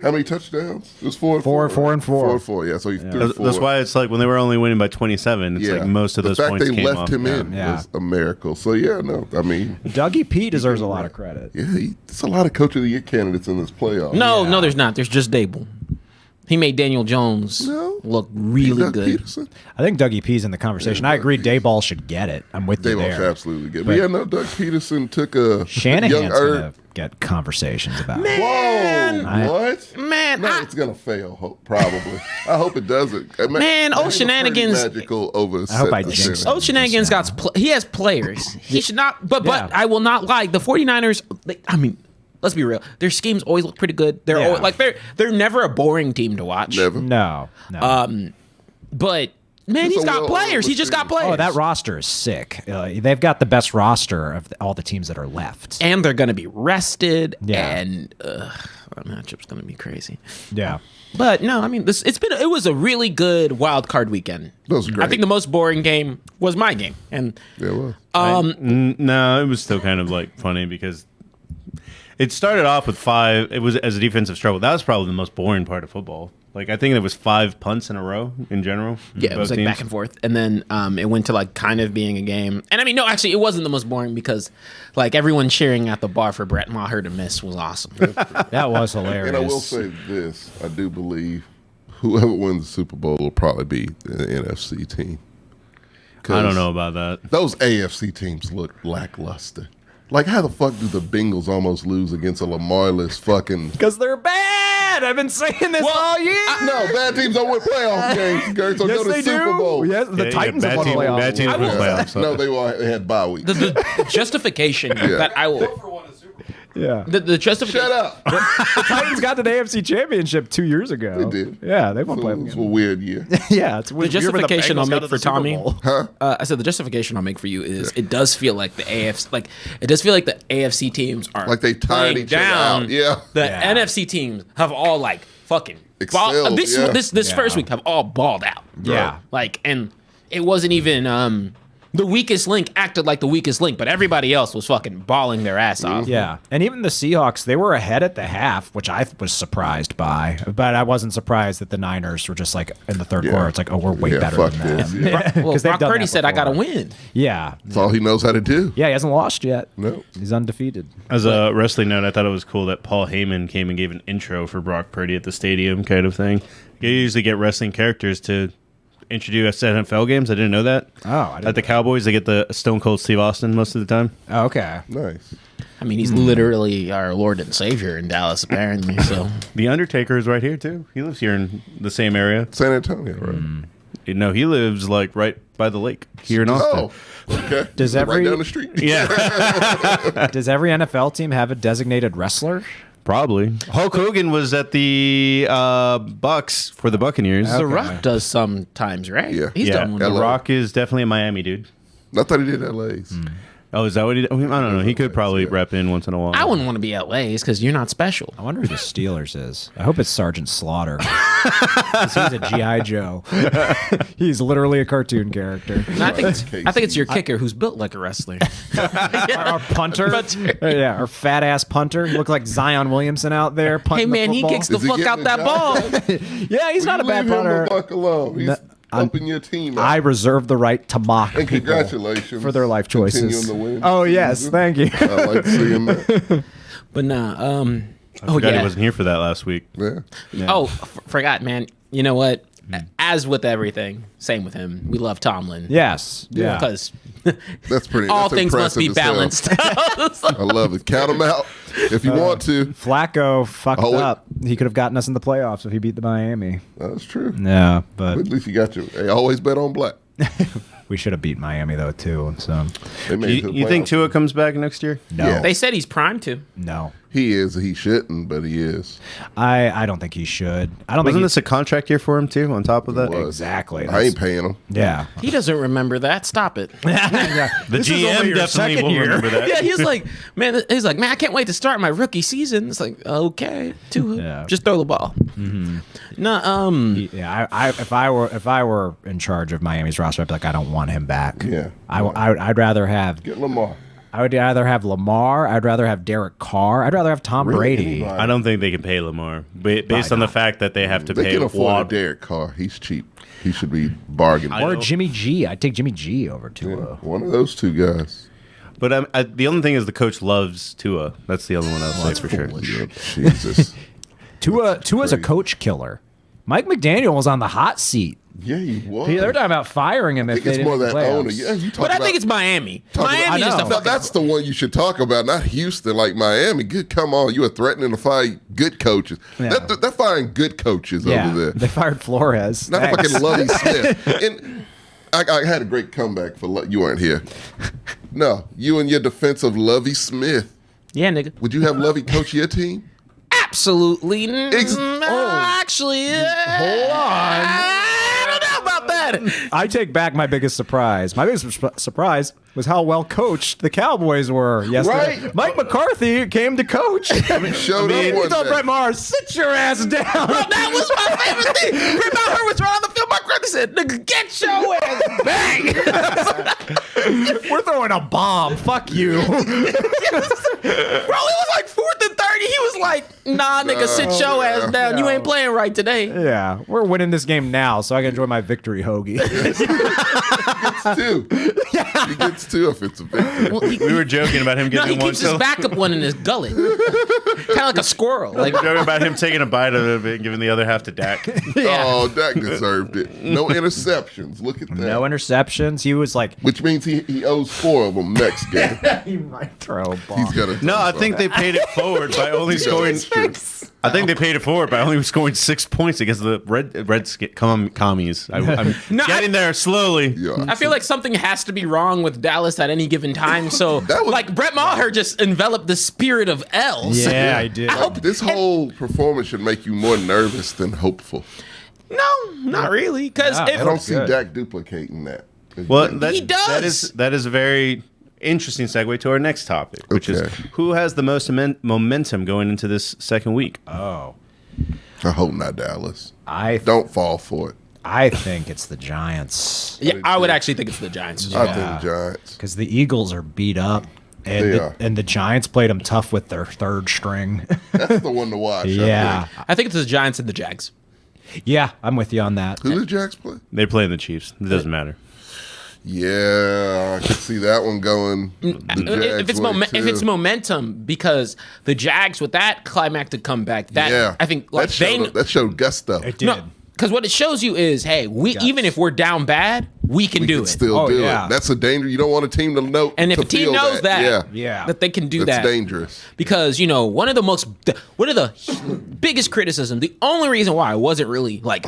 How many touchdowns? It was 4 and 4. 4 and 4. 4 and 4. Yeah, so he threw 4. That's why it's like when they were only winning by 27, it's like most of those the fact points they came left off. him Yeah. in Yeah. was a miracle. So yeah, no, I mean, Dougie P deserves a lot of credit. yeah, there's a lot of coach of the year candidates in this playoff. No, there's not. There's just Dable. He made Daniel Jones No. look really Doug good. Peterson. I think Dougie P's in the conversation. I agree Dayball should get it. I'm with you They both there. absolutely good. But yeah, no, Doug Peterson took a young Shanahan's Erb. going to get conversations about it. Whoa, what? Man, No, it's gonna fail. Probably. I hope it doesn't. Man, Not even shenanigans- pretty Magical over. I hope I set- jinxed Oh, Shenanigans got he has players. He should not. But Yeah. I will not lie. The 49ers. I mean, let's be real. Their schemes always look pretty good. They're Yeah. always, like they're never a boring team to watch. Never. No. But man, It's he's a got well-oiled players. He just got machine. players. Oh, that roster is sick. They've got the best roster of all the teams that are left. and they're gonna be rested. Yeah. And that matchup's gonna be crazy. Yeah. But no, I mean, it was a really good wild card weekend. That was great. I think the most boring game was my game, and Yeah, it was. No, it was still kind of like funny because it started off with 5. It was as a defensive struggle. That was probably the most boring part of football. Like I think it was 5 punts in a row in general. yeah, it was like back and forth, and then it went to like kind of being a game. And I mean, no, actually, it wasn't the most boring because like everyone cheering at the bar for Brett Maher to miss was awesome. That was hilarious. And I will say this: I do believe whoever wins the Super Bowl will probably be the NFC team. I don't know about that. Those AFC teams look lackluster. Like, how the fuck do the Bengals almost lose against a Lamarless fucking? Because they're bad. I've been saying this all year. No, bad teams don't win playoff games. Gary, so yes, go to they Super do. Bowl. Yes, the Titans have bad won team, playoffs. bad teams win playoffs. No, they had bye weeks. The justification that I will. For one a Super Bowl. Yeah. The justification. Shut up. The Titans got to the AFC Championship 2 years ago. They did. Yeah, they won So it playoff was a games. weird year. Yeah, it's The weird. justification I'll make for Tommy. Huh? I said the justification I'll make for you is it does feel like the AFC teams are Like they tired playing each other down. out. Yeah. The Yeah. NFC teams have all like fucking Excelled, yeah. this first week have all balled out. Yeah. Like, and it wasn't even the weakest link acted like the weakest link, but everybody else was fucking balling their ass off. Yeah, and even the Seahawks, they were ahead at the half, which I was surprised by. But I wasn't surprised that the Niners were just like in the third quarter. It's like, oh, we're way better fuck than this. them. Yeah. Well, 'Cause they've Brock done Purdy that said, "I got to before. win." Yeah, That's all he knows how to do. yeah, he hasn't lost yet. No. He's undefeated. As a wrestling note, I thought it was cool that Paul Heyman came and gave an intro for Brock Purdy at the stadium, kind of thing. You usually get wrestling characters to introduce NFL games. I didn't know that. Oh, I didn't At the Cowboys, they get the Stone Cold Steve Austin most of the time. Oh, okay. Nice. I mean, he's literally our Lord and Savior in Dallas, apparently. So The Undertaker is right here too. He lives here in the same area. San Antonio, right? No, he lives like right by the lake here in Austin. Oh, okay. Does Right every- down the street? Yeah. Does every NFL team have a designated wrestler? Probably. Hulk Hogan was at the Bucks for the Buccaneers. The Rock does sometimes, right? Yeah. He's done one. The LA. Rock is definitely in Miami, dude. I thought he did LA's. Oh, is that what he did? I don't know. He could probably rep in once in a while. I wouldn't want to be LA's because you're not special. I wonder who the Steelers is. I hope it's Sergeant Slaughter. 'Cause he's a G.I. Joe. He's literally a cartoon character. And I think it's your kicker who's built like a wrestler. Our punter. Yeah, our fat ass punter. He looked like Zion Williamson out there Hey punting man, the he football. kicks the Is he fuck getting out the that job? ball. Yeah, he's not a bad Leave him punter. the fuck alone. He's helping your team out. I reserve the right to mock And people congratulations for their life choices. Continuing to win. Oh yes, thank you. I like seeing that. But nah, oh Forgot yeah. he wasn't here for that last week. Yeah. Oh, forgot, man. You know what? As with everything, same with him. We love Tomlin. Yes. Yeah. Because That's pretty. all that's things must be impressive as balanced. hell. I love it. Count him out if you want to. Flacco fucked Oh, wait. up. He could have gotten us in the playoffs if he beat the Miami. That's true. Yeah, but At least you got your. Hey, always bet on black. we should have beat Miami though too. So They made it to the You think playoffs. Tua comes back next year? no, Yeah. They said he's primed to. no. He is. He shouldn't, but he is. I don't think he should. I don't Wasn't think this a contract year for him too? On top of that, Was. exactly. I ain't paying him. Yeah. He doesn't remember that. Stop it. yeah. the This is only GM your definitely second will year. remember that. Yeah, he's like, man, I can't wait to start my rookie season. It's like, okay, Yeah. just throw the ball. No, Yeah, if I were in charge of Miami's roster, I'd be like, I don't want him back. Yeah. I'd rather have Get Lamar. I would either have Lamar, I'd rather have Derek Carr, I'd rather have Tom Brady. Anybody. I don't think they can pay Lamar based on the fact that they have to They pay can afford Watt. Derek Carr. He's cheap. He should be bargained. I Or know. Jimmy G. I'd take Jimmy G over Yeah, Tua. one of those two guys. But the only thing is the coach loves Tua. That's the only one I'll say for sure. Yeah, Jesus. Tua's a crazy. coach killer. Mike McDaniel was on the hot seat. Yeah, he was. They're talking about firing him I if think they it's more didn't that make the owner. playoffs. Yeah, you talk but I about. think it's Miami. Miami I is just know. a Now, fucking. that's the one you should talk about, not Houston like Miami. Good, come on, you are threatening to fire good coaches. Yeah. They're firing good coaches Yeah, over there. they fired Flores. Not Thanks. fucking Lovey Smith. And I had a great comeback for you weren't here. No, you and your defensive Lovey Smith. Yeah, nigga. Would you have Lovey coach your team? Absolutely. Oh. Actually, Hold on. I don't know about that. I take back my biggest surprise. My biggest surprise was how well coached the Cowboys were yesterday. Right. Mike McCarthy came to coach. Showed up He one told day. Brett Maher, sit your ass down. That was my favorite thing. Brett Maher was right on the field. Mike McCarthy said, "Nigga, get your ass bang." We're throwing a bomb. Fuck you. Bro, it was like 4th and 30. He was like, "Nah, nigga, sit your ass down. You ain't playing right today." Yeah, we're winning this game now, so I can enjoy my victory hoagie. Two. He gets two if it's a victory. Well, he, We were joking about him no, he getting one. keeps his backup one in his gullet, kind of like a squirrel. Like, Joking about him taking a bite of it and giving the other half to Dak. yeah. Oh, Dak deserved it. No interceptions. Look at that. No interceptions. He was like, Which means he owes 4 of them next game. he might throw a bomb. He's got to. No, I think they paid it forward by only scoring. I think they paid it forward by only scoring 6 points against the commies. I'm No, getting there slowly. Yeah. I feel like something has to be wrong with Dallas at any given time. So, That was- like, Brett Maher just enveloped the spirit of L's. Yeah, I did. I hope This whole performance should make you more nervous than hopeful. No, not really. Because Yeah, I don't Looks see good. Dak duplicating that. Well, He does. That is a very interesting segue to our next topic, which is Okay. who has the most momentum going into this second week. Oh, I hope not Dallas. I Don't fall for it. think it's the Giants yeah, I would actually think it's the Giants. I think Giants. because the Eagles are beat up, and They are. and the Giants played them tough with their third string. That's the one to watch. I yeah, think. I think it's the Giants and the Jags. yeah, I'm with you on that. Who did Jacks play? They play the Chiefs. It doesn't matter. Yeah, I can see that one going. The If it's Jags way, if it's too. momentum, because the Jags with that climactic comeback, that Yeah, I think like that showed gusto. It did. no, because what it shows you is, hey, we Yes. even if we're down bad, we can do can it. still Oh, do yeah. it. That's a danger. You don't want a team to know. And if to a team feel knows that, Yeah. that they can do that's that, dangerous. because one of the biggest criticism, the only reason why I wasn't really like,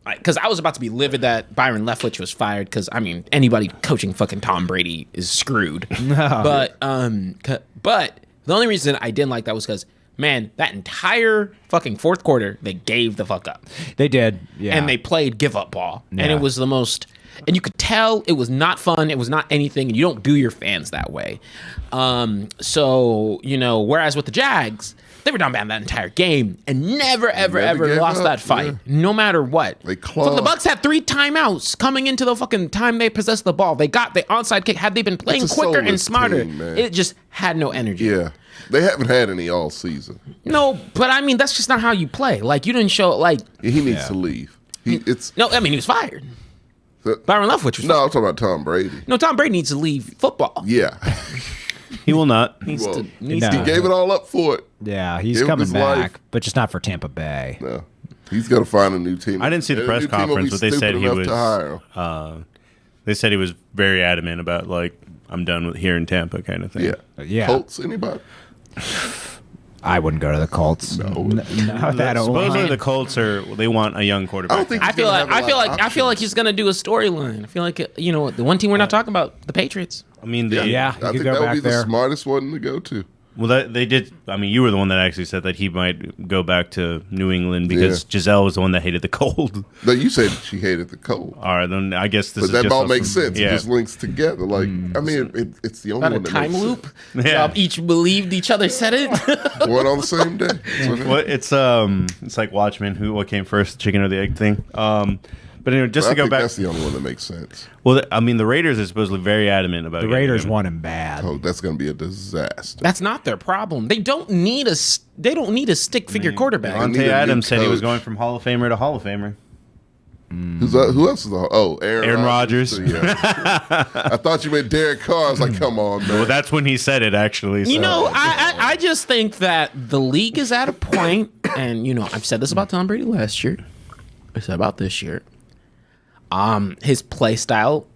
because I was about to be livid that Byron Leftwich was fired, because I mean anybody coaching fucking Tom Brady is screwed. But the only reason I didn't like that was because Man, that entire fucking fourth quarter, they gave the fuck up. They did, yeah. And they played give up ball. And Yeah. it was the most, and you could tell it was not fun. It was not anything. And you don't do your fans that way. So, whereas with the Jags, they were down bad that entire game and never, ever, ever gave lost up, that fight, yeah. no matter what. They Fuck, clawed. the Bucks had 3 timeouts coming into the fucking time they possessed the ball. They got the onside kick. Had they been playing It's a quicker and soulless smarter, team, man. it just had no energy. Yeah. They haven't had any all season. No, but I mean, that's just not how you play. Like, you didn't show, like, He needs to leave. It's no, I mean, he was fired. the- Byron Leftwich was No, fired. I'm talking about Tom Brady. No, Tom Brady needs to leave football. Yeah. He will not. Needs Well, to, needs No. to. He gave it all up for it. Yeah, he's Give him coming his back, life. but just not for Tampa Bay. No. He's got to find a new team. I didn't see the And a press new team will be conference, but they said stupid he enough was. to hire him. They said he was very adamant about like I'm done with here in Tampa kind of thing. Yeah. Yeah. Colts, anybody? I wouldn't go to the Colts. No. That Supposedly the Colts they want a young quarterback. I don't think I he's feel gonna like have a I feel lot like of I feel like options. he's gonna do a storyline. I feel like the one team we're not talking about, the Patriots. I mean, Yeah. I could think go that would back be the there. smartest one to go to. well, they did. I mean, you were the one that actually said that he might go back to New England because Giselle was the one that hated the cold. No, you said she hated the cold. All right, then I guess this But is that just all makes sense. Yeah. It just links together. Like, I mean, it's the only About a one that time makes loop. Yeah. Y'all each believed each other said it. sense. Born on the same day. So What it's like Watchmen. What came first, the chicken or the egg thing? But anyway, just I to go think back. that's the only one that makes sense. Well, I mean, the Raiders are supposedly very adamant about The getting Raiders him. won him bad. Oh, that's going to be a disaster. That's not their problem. They don't need a stick figure quarterback. I need Devontae a new Adams said he was coach. going from Hall of Famer to Hall of Famer. Who else is the? Oh, Aaron Rodgers. Yeah. I thought you meant Derek Carr. I was like, come on, man. Well, that's when he said it, actually. You so- know, I just think that the league is at a point, and I've said this about Tom Brady last year. I said about this year. His play style.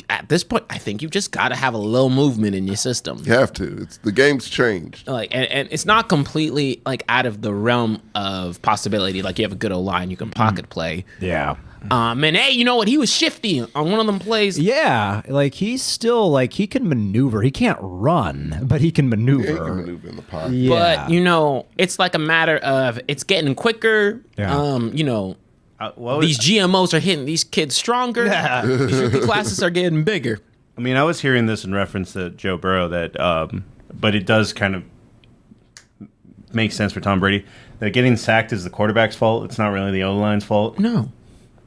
At this point, I think you just got to have a little movement in your system. You have to. It's the game's changed. Like, and it's not completely like out of the realm of possibility. Like, you have a good O-line, you can pocket play. Yeah. And hey, you know what? He was shifty on one of them plays. Yeah, like he's still like he can maneuver. He can't run, but he can maneuver. Yeah, you can maneuver in the pocket. Yeah. But it's like a matter of it's getting quicker. Yeah. what was- These GMOs are hitting these kids stronger. These rookie classes are getting bigger. I mean, I was hearing this in reference to Joe Burrow but it does kind of make sense for Tom Brady that getting sacked is the quarterback's fault. It's not really the O-line's fault No.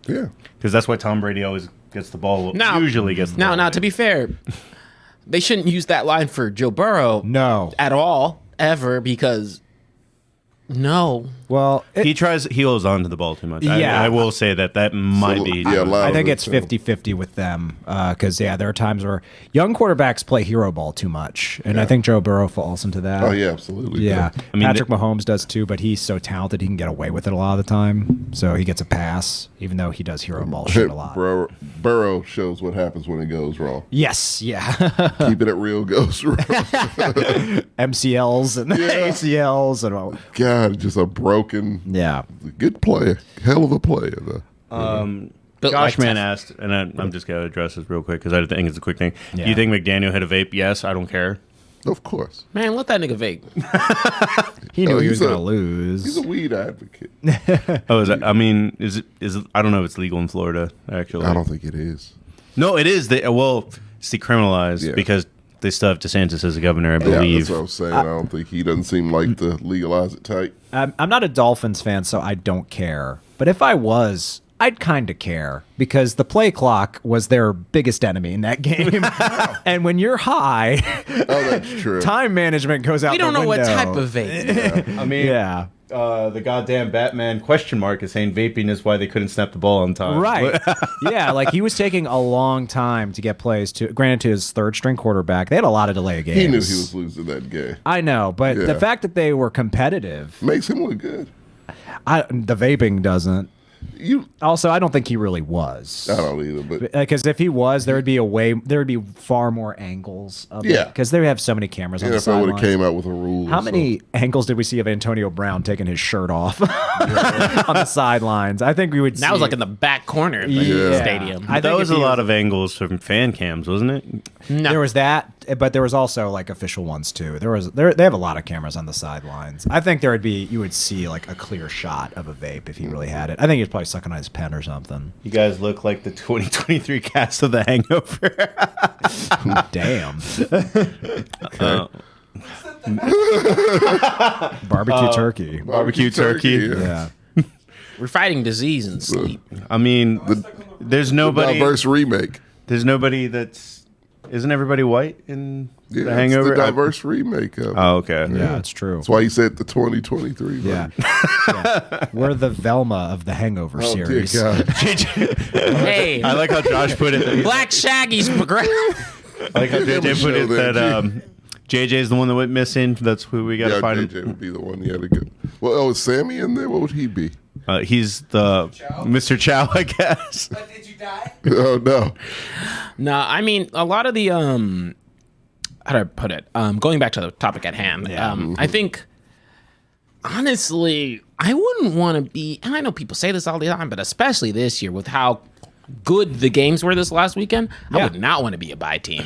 Yeah. because that's why Tom Brady always gets the ball. Now- Usually gets the ball. Now, to be fair, they shouldn't use that line for Joe Burrow No. at all, ever, because no. Well, He holds on to the ball too much. Yeah. I will say that might be. yeah, a lot I of think it, it's too. 50-50 with them because, there are times where young quarterbacks play hero ball too much. And I think Joe Burrow falls into that. Oh, yeah, absolutely. Yeah. I mean, Patrick Mahomes does too, but he's so talented he can get away with it a lot of the time. So he gets a pass, even though he does hero ball shit a lot. Burrow shows what happens when it goes wrong. Yes, yeah. Keep it at real goes wrong. MCLs and ACLs and all. God, just a broken, Yeah. good player. Hell of a player, though. But Josh like Man asked, and I'm just going to address this real quick because I think it's a quick thing. Do Yeah. you think McDaniel hit a vape? Yes, I don't care. Of course. Man, let that nigga vape. He knew Oh, he was he's going to a- lose. He's a weed advocate. Oh, is that, I mean, is it? I don't know if it's legal in Florida, actually. I don't think it is. No, it is. It's decriminalized Yeah. because they still have DeSantis as a governor, I Yeah, believe. that's what I'm saying. I don't think he doesn't seem like to legalize it tight. I'm not a Dolphins fan, so I don't care. But if I was, I'd kind of care because the play clock was their biggest enemy in that game. And when you're high, Oh, that's true. time management goes out We don't the know what window. type of vape. I mean, Yeah. the goddamn Batman question mark is saying vaping is why they couldn't snap the ball on time. Right. Yeah, like he was taking a long time to get plays to granted to his third string quarterback. They had a lot of delay games. He knew he was losing that game. I know, but the Yeah. fact that they were competitive, Makes him look good. the vaping doesn't. You, Also, I don't think he really was. I don't either, but Because if he was, there would be far more angles of Yeah. because they have so many cameras on the NFL would have sidelines. came out with a rule. How or many angles did we see of Antonio Brown taking his shirt off on the sidelines? I think we would. That was like in the back corner of the Yeah. stadium. I That think was if a he lot of angles from fan cams, wasn't it? No. There was that, but there was also like official ones too. They have a lot of cameras on the sidelines. I think you would see like a clear shot of a vape if he really had it. I think he was probably sucking on his pen or something. You guys look like the 2023 cast of The Hangover. Damn. Barbecue turkey. Barbecue turkey. Yeah. We're fighting disease and sleep. I mean, there's nobody. Diverse remake. There's nobody that's. Isn't everybody white in Yeah, The Hangover? it's the diverse remake of it. Oh, okay. Yeah, it's true. That's why he said the 2023 Yeah. version. Yeah. We're the Velma of the Hangover Oh, dear series. God. Hey, I like how Josh put it. Black Shaggy's progress. I like how JJ put it that JJ's the one that went missing. That's who we got to Yeah, find. JJ would be the one he had to get. Well, is Sammy in there? What would he be? He's the Mr. Chow, I guess. But did you die? Oh, no. No, I mean a lot of the how do I put it? Going back to the topic at hand, I think honestly, I wouldn't want to be. And I know people say this all the time, but especially this year with how good the games were this last weekend, I would not want to be a bye team.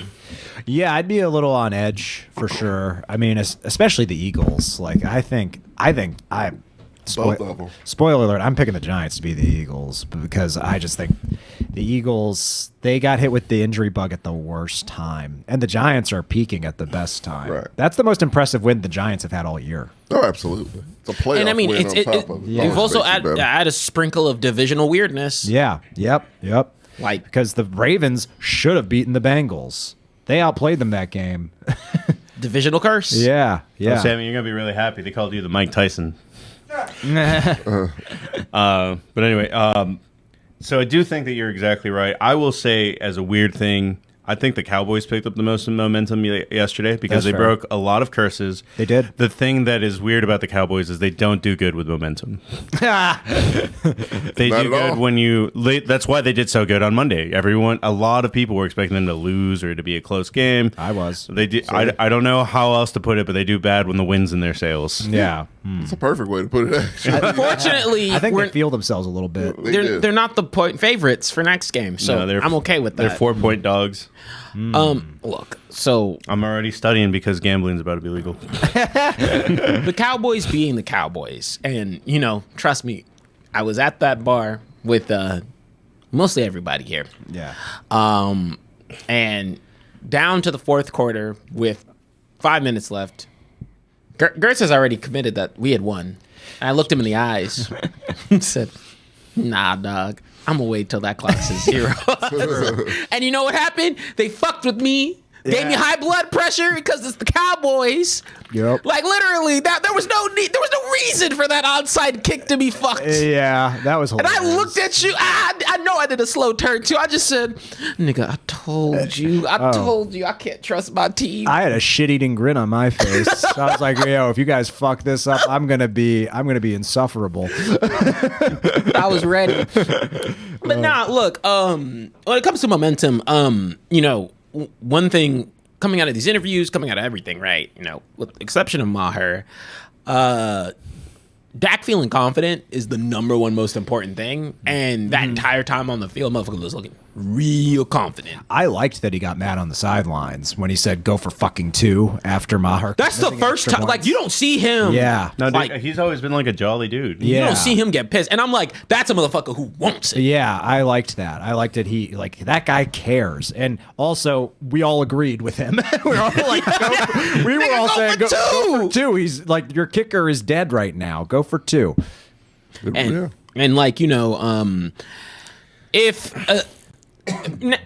Yeah, I'd be a little on edge for sure. I mean, especially the Eagles. Like, I think Both of them. Spoiler alert, I'm picking the Giants to be the Eagles because I just think the Eagles, they got hit with the injury bug at the worst time. And the Giants are peaking at the best time. Right. That's the most impressive win the Giants have had all year. Oh, absolutely. It's a playoff And I mean, win it's on top of it. you've also Always makes you better. add a sprinkle of divisional weirdness. Yeah. Yep. Like Because the Ravens should have beaten the Bengals. They outplayed them that game. divisional curse. Yeah. Oh, Sammy, you're gonna be really happy. They called you the Mike Tyson. But anyway, so I do think that you're exactly right. I will say, as a weird thing, I think the Cowboys picked up the most momentum yesterday because That's they fair. broke a lot of curses. They did. The thing that is weird about the Cowboys is they don't do good with momentum. They Not do at good all. when that's why they did so good on Monday. A lot of people were expecting them to lose or to be a close game. I was. They do. I don't know how else to put it, but they do bad when the wind's in their sails. Yeah. It's a perfect way to put it, actually. Unfortunately, I think we're- they feel themselves a little bit. They they're did. they're not the point favorites for next game, so No, I'm okay with They're that. 4-point dogs. Look, so I'm already studying because gambling's about to be legal. the Cowboys being the Cowboys, and trust me, I was at that bar with mostly everybody here, Yeah. and down to the fourth quarter with 5 minutes left. Gertz has already committed that we had won. And I looked him in the eyes and said, "Nah, dog. I'm gonna wait till that clock says 0." And you know what happened? They fucked with me. Gave me high blood pressure because it's the Cowboys. Yep. Like literally, that there was no need, there was no reason for that onside kick to be fucked. Yeah, that was And hilarious. I looked at you. I know I did a slow turn too. I just said, "Nigga, I told you. I told you. I can't trust my team." I had a shit-eating grin on my face. I was like, "Yo, if you guys fuck this up, I'm gonna be insufferable." I was ready. But nah, look, when it comes to momentum, one thing coming out of these interviews, coming out of everything, right? With the exception of Maher, Dak feeling confident is the number one most important thing. And that entire time on the field, motherfucker was looking real confident. I liked that he got mad on the sidelines when he said, "Go for fucking 2" after Maher. That's the first time. Like, you don't see him. Yeah. No, Like, he's always been like a jolly dude. you Yeah. don't see him get pissed. And I'm like, that's a motherfucker who wants it. Yeah, I liked that. I liked that that guy cares. And also, we all agreed with him. we were all like, we were all go saying, for go 2." for 2. He's like, your kicker is dead right now. Go for 2. And if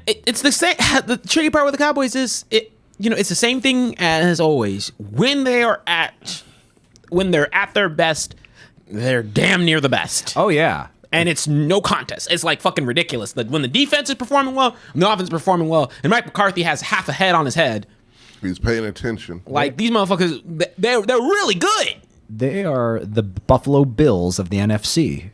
it's the same, the tricky part with the Cowboys is it's the same thing as always. When they're at their best, they're damn near the best. Oh, yeah. And it's no contest. It's like fucking ridiculous that when the defense is performing well, and the offense is performing well, and Mike McCarthy has half a head on his head. He's paying attention. Like these motherfuckers, they're really good. They are the Buffalo Bills of the NFC.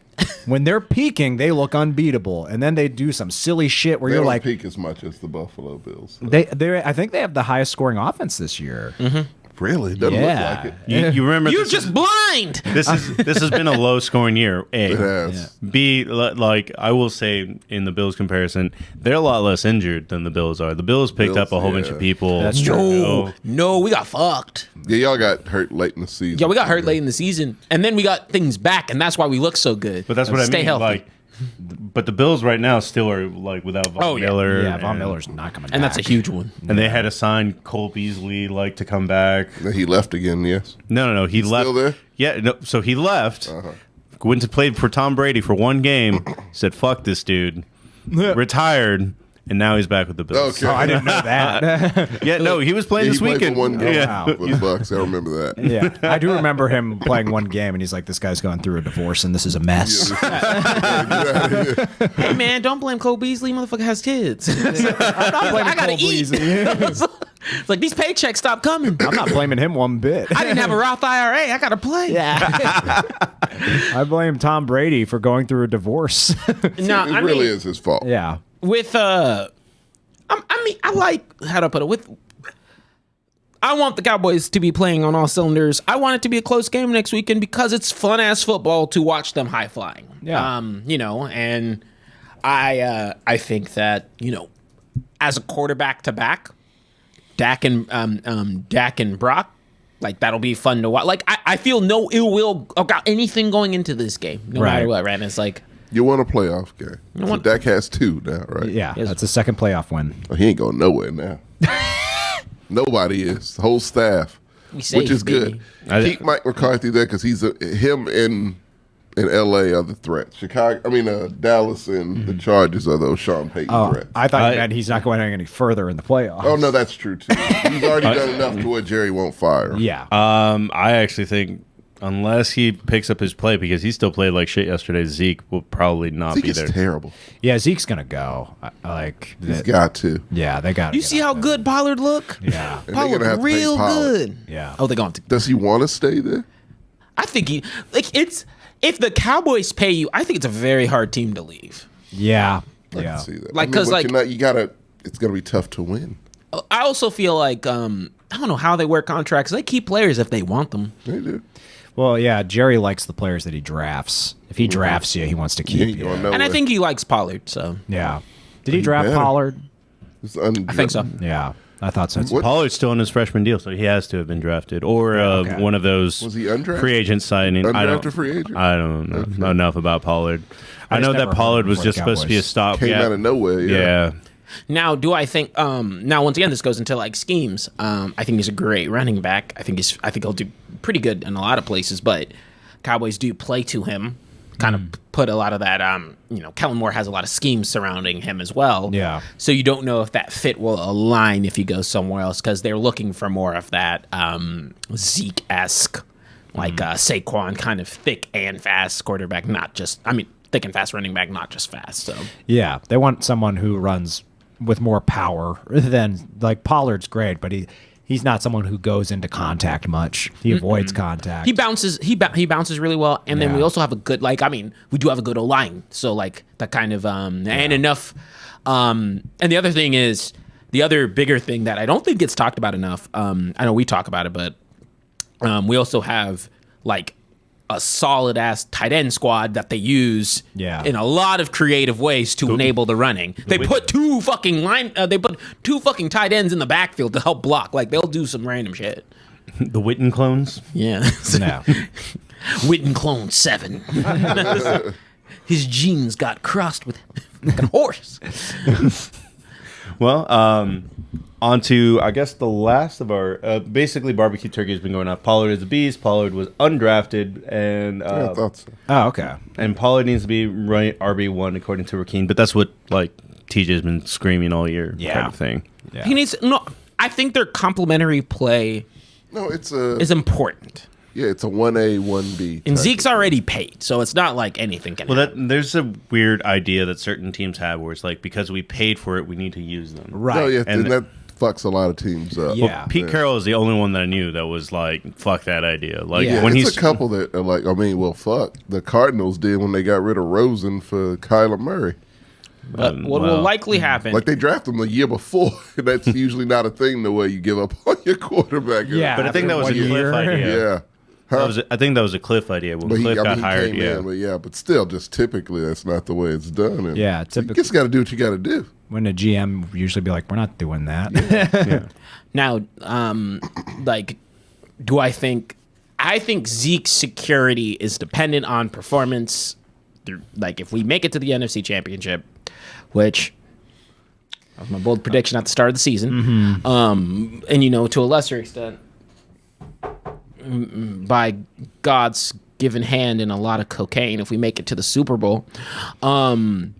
When they're peaking, they look unbeatable, and then they do some silly shit where They you're don't like, peak as much as the Buffalo Bills. I think they have the highest scoring offense this year. Really? Doesn't look like it. You remember? You're this just is- blind. This has been a low scoring year. A. It has. B, like I will say in the Bills comparison, they're a lot less injured than the Bills are. The Bills picked up a whole bunch of people. That's true. No, we got fucked. Yeah, y'all got hurt late in the season. Yeah, we got hurt late in the season, and then we got things back, and that's why we look so good. But that's what I Stay mean. healthy. Like, but the Bills right now still are like without Von Miller. Yeah, Von and- Miller's not coming back. and that's a huge one. And they had to sign Cole Beasley like to come back. He left again, yes. No. He left. still there? Yeah. No, so he left. Went to play for Tom Brady for one game. Said, "Fuck this dude." Retired. And now he's back with the Bills. Okay. Oh, I didn't know that. Yeah, no, he was playing He this played weekend. for one game Yeah. Wow. with the Bucks. I remember that. Yeah, I do remember him playing one game, and he's like, "This guy's going through a divorce, and this is a mess." Get out of here. Hey man, don't blame Cole Beasley. Motherfucker has kids. I'm not blaming I gotta Cole eat. Beasley. It's like these paychecks stop coming. I'm not blaming him one bit. I didn't have a Roth IRA. I gotta play. Yeah. I blame Tom Brady for going through a divorce. No, It I really mean, is his fault. Yeah. with I like how to put it. I want the Cowboys to be playing on all cylinders. I want it to be a close game next weekend because it's fun ass football to watch them high flying. Yeah. And I think that, as a quarterback to back, Dak and Brock, like that'll be fun to watch. Like I feel no ill will about anything going into this game, no Right. matter what. Right? And it's like You want a playoff game. So want- Dak has 2 now, right? Yeah. That's a second playoff win. Oh, he ain't going nowhere now. Nobody is. The whole staff. we say, Which is good. Keep Mike McCarthy there because him in L.A. are the threats. Dallas and the Chargers are those Sean Payton Oh, threats. I thought you meant he's not going any further in the playoffs. Oh, no, that's true, too. He's already done enough to where Jerry won't fire him. Yeah. I actually think unless he picks up his play, because he still played like shit yesterday, Zeke will probably not Zeke be is there. terrible. Yeah, Zeke's going to go. He's got to. Yeah, they got You see how good Pollard look? Yeah. And they're Pollard gonna have to pay real Pollard. good. Yeah. Oh, they're going to. Does he want to stay there? I think if the Cowboys pay you, I think it's a very hard team to leave. Yeah. I Yeah. can see that. Like, 'cause, but like- it's going to be tough to win. I also feel like I don't know how they work contracts. They keep players if they want them. They do. Well, yeah, Jerry likes the players that he drafts. If he drafts you, he wants to He keep ain't you. going nowhere. And I think he likes Pollard. So Yeah. Did he draft better. Pollard? I think so. Yeah. I thought so. What- Pollard's still on his freshman deal, so he has to have been drafted, or okay. one of those Was he undrafted? free agent signing. Undrafted free agent? I don't know enough about Pollard. I just know never that heard Pollard him was for just the supposed to be a Cowboys. stopgap. Came out of nowhere. Yeah. Now, do I think? Now, once again, this goes into like schemes. I think he's a great running back. I think he'll do pretty good in a lot of places. But Cowboys do play to him. Kind of put a lot of that. Kellen Moore has a lot of schemes surrounding him as well. Yeah. So you don't know if that fit will align if he goes somewhere else because they're looking for more of that Zeke-esque, like Saquon, kind of thick and fast quarterback. Not just, thick and fast running back, not just fast. So. Yeah. They want someone who runs with more power than, like, Pollard's great, but he's not someone who goes into contact much. He avoids contact. He bounces. He bounces really well, and then Yeah. we also have a good we do have a good O line. So like that kind of and enough. And the other thing is the other bigger thing that I don't think gets talked about enough. I know we talk about it, but we also have like a solid ass tight end squad that they use in a lot of creative ways to enable the running. They put two fucking tight ends in the backfield to help block. Like they'll do some random shit. The Witten clones. Yeah. No. Witten clone 7. His genes got crossed with a horse. Well, on to, I guess, the last of our... basically, barbecue turkey has been going up. Pollard is a beast. Pollard was undrafted. And I thought so. Oh, okay. and Pollard needs to be right RB1, according to Rakeem. But that's what, like, TJ's been screaming all year kind of thing. Yeah. He needs I think their complementary play No, it's is important. it's a 1A, 1B. And type Zeke's of- already paid, so it's not like anything can Well, happen. there's a weird idea that certain teams have where it's like, because we paid for it, we need to use them. Right. No, yeah, And and that fucks a lot of teams up. Yeah. Well, Pete Carroll is the only one that I knew that was like, fuck that idea. Like, Yeah. when It's he's... a couple that are like, fuck. The Cardinals did when they got rid of Rosen for Kyler Murray. But what will likely happen Like they draft them the year before. That's usually not a thing the way you give up on your quarterback. Yeah, But I think that was a after 1 Cliff year. idea. Yeah. I think that was a Cliff idea when But Cliff got he hired. came Yeah. in, but still, just typically, that's not the way it's done. And Yeah, you typically. just got to do what you got to do. When a GM usually be like, we're not doing that. Yeah. Now, like, do I think Zeke's security is dependent on performance. Like, if we make it to the NFC Championship, which that was my bold prediction at the start of the season, and to a lesser extent, by God's given hand and a lot of cocaine, if we make it to the Super Bowl, I'm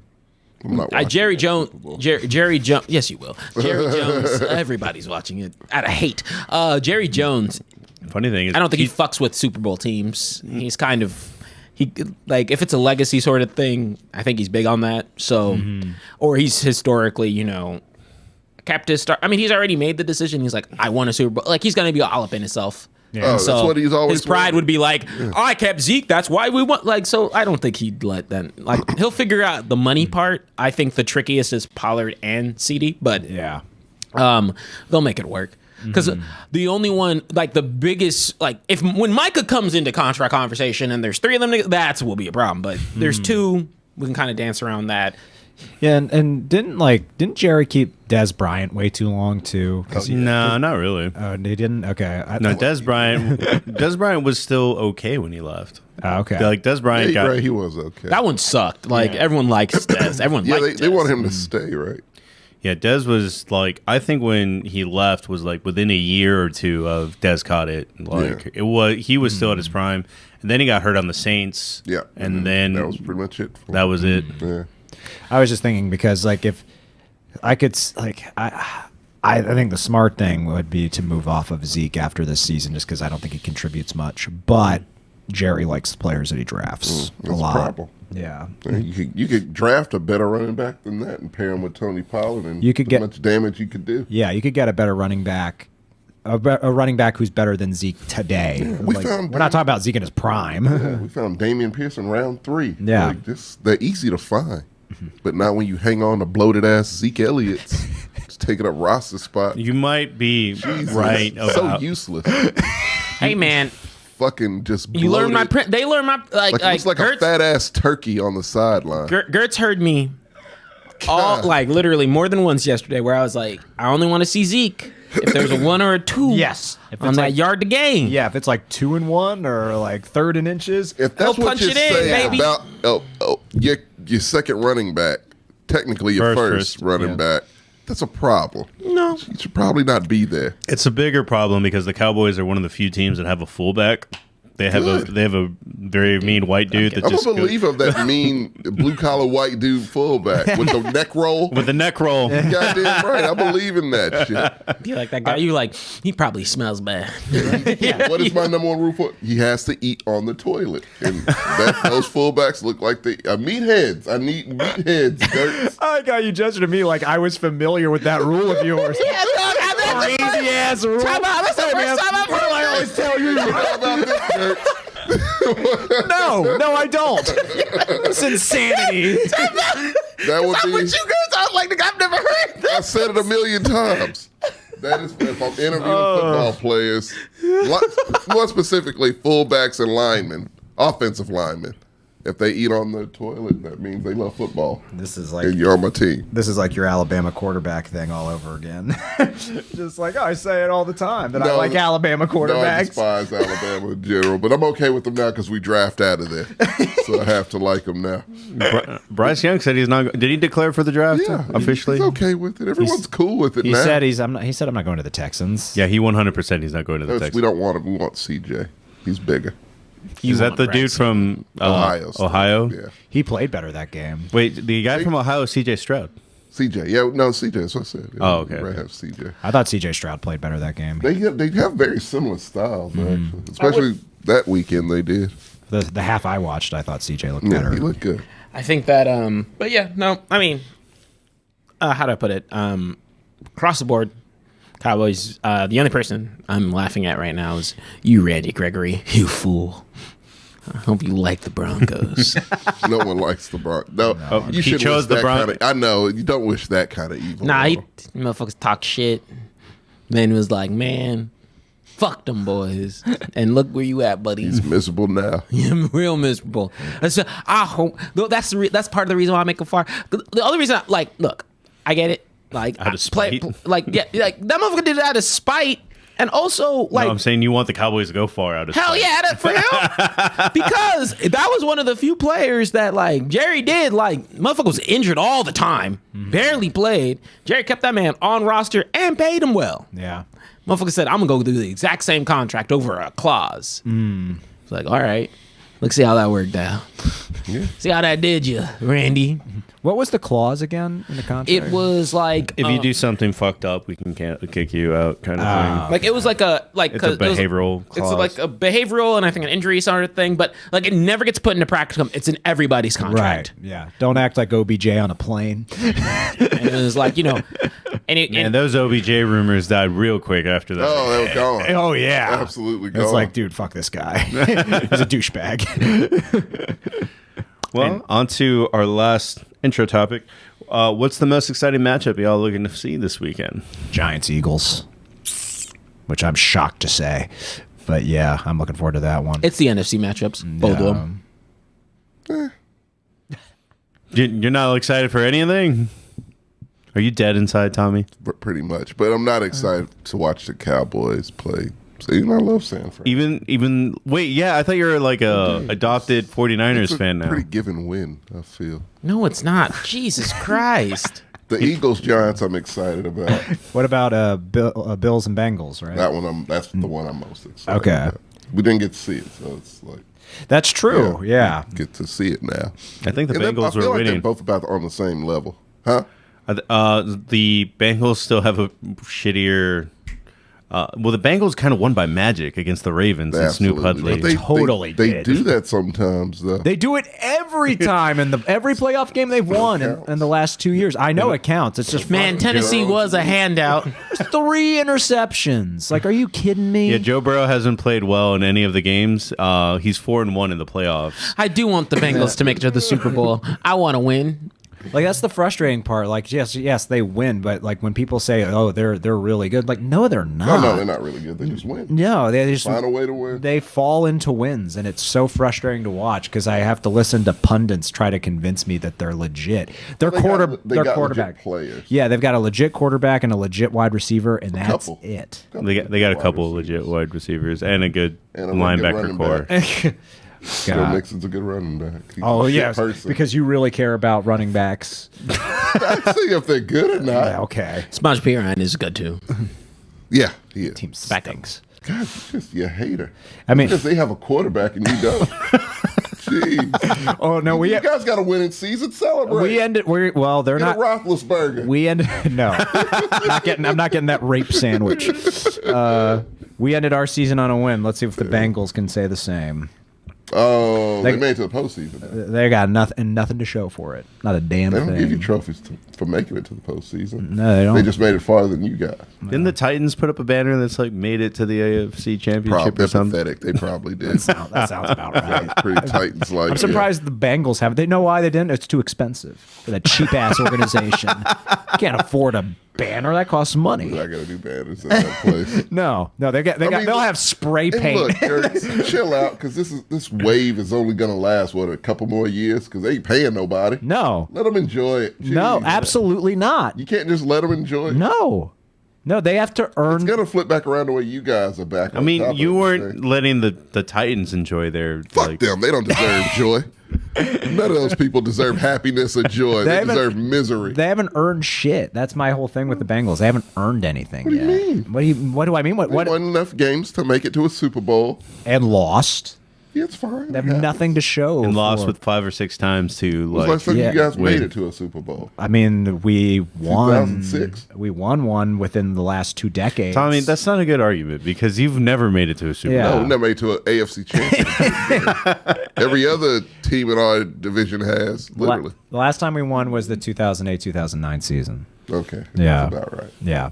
not watching Jerry that Jones, Super Bowl. Jerry Jones, yes, you will. Jerry Jones, everybody's watching it out of hate. Jerry Jones, Funny thing is, I don't think he fucks with Super Bowl teams. He's kind of like, if it's a legacy sort of thing, I think he's big on that. So, or he's historically, kept his star. I mean, he's already made the decision. He's like, I want a Super Bowl. Like, he's gonna be all up in himself. Oh, that's what he's always His pride wanted. would be like, oh, I kept Zeke. That's why we want. Like, so I don't think he'd let that. Like, he'll figure out the money part. I think the trickiest is Pollard and CD, but Yeah. they'll make it work. Because the only one, like the biggest, like when Micah comes into contract conversation and there's three of them, that's will be a problem. But there's two, we can kind of dance around that. Yeah, and didn't Jerry keep Des Bryant way too long too? No, not really. Oh, they didn't. Okay. No, Des Bryant was still okay when he left. Okay. Like Des Bryant Yeah, got. right, he was okay. That one sucked. Like, everyone likes Dez. Everyone yeah, liked they Dez. want him to stay, right? Yeah, Des was like, I think when he left was like within a year or two of Des caught it. Like he was still at his prime, and then he got hurt on the Saints. Yeah, and then that was pretty much it. For that was it. Yeah. I was just thinking because like if I could I think the smart thing would be to move off of Zeke after this season just because I don't think he contributes much. But Jerry likes the players that he drafts a That's lot. problem. Yeah. You could draft a better running back than that and pair him with Tony Pollard, and You could as get- much damage you could do. Yeah, you could get a better running back. A running back who's better than Zeke today. we Like, found we're not talking about Zeke in his prime. Yeah, we found Damian Pierce in round 3. Yeah. Like, they're easy to find, but not when you hang on to bloated ass Zeke Elliott's. Just taking up Ross's spot. You might be Jesus, right so about. useless. Hey, man, Fucking just you learn my bloated. print. They learn my Like it looks like a Gertz, fat ass turkey on the sideline. Gertz heard me all like literally more than once yesterday where I was like, I only want to see Zeke if there's a 1 or a 2. Yes. If on it's that like- yard to gain. Yeah, if it's like 2-1 or like 3rd in inches. If that's They'll what punch you're it in, saying baby. about your second running back, technically your first running back, that's a problem. No. You should probably not be there. It's a bigger problem because the Cowboys are one of the few teams that have a fullback. They have a very mean white dude that I'm just a believer of that mean blue collar white dude fullback with the neck roll. with the neck roll. Goddamn right, I believe in that shit. Be like that guy. You like, he probably smells bad. What is my number one rule for? He has to eat on the toilet, and those fullbacks look like they meatheads. I need meatheads. Gertz. I like how you judged me like I was familiar with that rule of yours. Crazy ass rule. That's the first time I've heard I always tell you. How about this, Gertz? No, I don't. It's insanity. That would be. sound like I've never heard that. I said it a million times. That is if I'm interviewing football players, more specifically fullbacks and linemen, offensive linemen. If they eat on the toilet, that means they love football. This is And you're on my team. This is like your Alabama quarterback thing all over again. Just like, I say it all the time that I No, like Alabama No, I quarterbacks. despise Alabama in general, but I'm okay with them now because we draft out of there, so I have to like them now. Bryce Young said he's not. Did he declare for the draft Yeah, officially? he's okay with it. Everyone's cool with it he now. said I'm not going to the Texans. Yeah, he 100%. He's not going to the We Texans. don't want him. We want CJ. He's bigger. Is that the dude from Ohio. Ohio? Yeah. He played better that game. Wait, the guy from Ohio, C.J. Stroud. CJ. Yeah, no, CJ. That's what I said. Oh, okay, Right, okay. have CJ. I thought C.J. Stroud played better that game. They have very similar styles, actually. Especially that weekend they did. The half I watched, I thought C.J. looked Yeah, better. he looked good. I think that, but yeah, no, I mean, how do I put it? Across the board, Cowboys, the only person I'm laughing at right now is you, Randy Gregory, you fool. I hope you like the Broncos. No one likes the Broncos. No, you he should chose wish the that Bron- kind of. I know you don't wish that kind of evil. Nah, on them. motherfuckers talk shit. Then was like, man, fuck them boys. And look where you at, buddy. He's miserable now. I'm real miserable. So I hope that's part of the reason why I make a far. The other reason, look, I get it. Like Out of spite? like that motherfucker did it out of spite, and also like No, I'm saying you want the Cowboys to go far out of hell spite. yeah, for him, because that was one of the few players that like Jerry did motherfucker was injured all the time, barely played. Jerry kept that man on roster and paid him well. Yeah. Motherfucker said, I'm gonna go do the exact same contract over a clause. It's like, all right, let's see how that worked out. Yeah. See how that did you, Randy. What was the clause again in the contract? It was like If you do something fucked up, we can kick you out, kind of thing. like it was like a It's a behavioral clause. It's like a behavioral and I think an injury sort of thing, but like it never gets put into practice. It's in everybody's contract. Right. Yeah. Don't act like OBJ on a plane. And it was like, And those OBJ rumors died real quick after that. Oh, they were gone. Oh yeah. Absolutely gone. It's like, dude, fuck this guy. He's a douchebag. Well, on to our last intro topic. What's the most exciting matchup y'all looking to see this weekend? Giants Eagles, which I'm shocked to say, but yeah, I'm looking forward to that one. it's the NFC matchups, both of them. You're not excited for anything? Are you dead inside, Tommy? Pretty much. But I'm not excited to watch the Cowboys play. So, I love San Fran. Even wait, yeah, I thought you were like a adopted 49ers It's a fan now. pretty given win, I feel. No, it's not. Jesus Christ. The Eagles Giants I'm excited about. What about Bills and Bengals? Right. That's the one I'm most excited Okay. about. We didn't get to see it, so it's like That's true. Yeah. get to see it now. I think the And Bengals I feel were like they're winning. both about on the same level. Huh? The Bengals still have a shittier. Well, the Bengals kind of won by magic against the Ravens and Snoop Absolutely. Hudley. But Totally they did. do that sometimes, though. They do it every time in every playoff game they've won in the last 2 years. I know it counts. It's just Man, Tennessee was a handout. 3 interceptions. Like, are you kidding me? Yeah, Joe Burrow hasn't played well in any of the games. He's 4-1 in the playoffs. I do want the Bengals to make it to the Super Bowl. I want to win. Like, that's the frustrating part. Like, yes, they win, but like when people say, "Oh, they're really good," like, no, they're not. No, they're not really good. They just win. No, they just Find a way to win. They fall into wins, and it's so frustrating to watch because I have to listen to pundits try to convince me that they're legit. Their They got legit quarterback players. Yeah, they've got a legit quarterback and a legit wide receiver, and that's couple. it. They got a couple of legit wide receivers and a good And a linebacker running core. back. Joe God. Mixon's a good running back. He's Oh a shit yeah, person. because you really care about running backs. I see if they're good or not. Yeah, okay, Sponge Piran is good too. Yeah, he is. team stinks. God, you're a hater. I mean- because they have a quarterback and you don't. Jeez. Oh no, You guys got a winning season. Celebrate. we ended. They're Get not. a Roethlisberger. We ended. No, I'm not getting that rape sandwich. We ended our season on a win. Let's see if the Bengals can say the same. Oh, They- they made it to the postseason. They got nothing to show for it. Not a damn They don't thing. give you trophies for making it to the postseason. No, they don't. They just made it farther than you guys. Didn't the Titans put up a banner that's like made it to the AFC Championship Probably, or they're something? pathetic. They probably did. that sounds about right. It's pretty Titans-like. I'm surprised the Bengals have. They know why they didn't. It's too expensive for that cheap ass organization. Can't afford a banner that costs money. I got to do banners in that place. No, they'll have spray And paint. look, Eric, chill out, because this wave is only gonna last a couple more years, because they ain't paying nobody. No, Let them enjoy it. no, Jeez. absolutely not. You can't just let them enjoy it. No, they have to earn. It's gonna flip back around the way you guys are back. I on mean, top you of weren't everything. letting the Titans enjoy their Fuck them. They don't deserve joy. None of those people deserve happiness or joy. They haven't- deserve misery. They haven't earned shit. That's my whole thing with the Bengals. They haven't earned anything What do yet. you mean? What do I mean? They What won enough games to make it to a Super Bowl. and lost. Yeah, it's fine. They have nothing to show. and lost for- with 5 or 6 times to It was like like. some yeah, you guys win. made it to a Super Bowl. I mean, we won. 2006. We won one within the last 2 decades. Tommy, that's not a good argument because you've never made it to a Super Yeah. Bowl. No, we never made it to an AFC championship game. Every other team in our division has, literally. The last time we won was the 2008-2009 season. Okay. Yeah. That's about right. Yeah,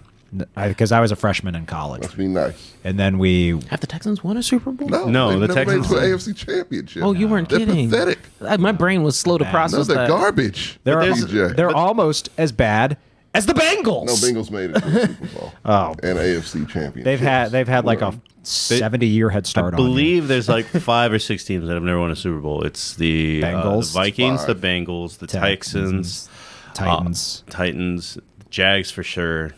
because I was a freshman in college, Must be nice. and then we. Have the Texans won a Super Bowl? No, they the never Texans- made it to an AFC championship. Oh, you weren't They're kidding. pathetic. My brain was slow to No, process they're that. garbage. They're DJ. they're almost as bad as the Bengals. No, Bengals made it to the Super Bowl. Oh. And AFC championship. They've had like a 70-year head start I on you. believe there's like 5 or 6 teams that have never won a Super Bowl. It's the Bengals? the Vikings, the Five. Bengals, the Texans, Titans. Jags for sure.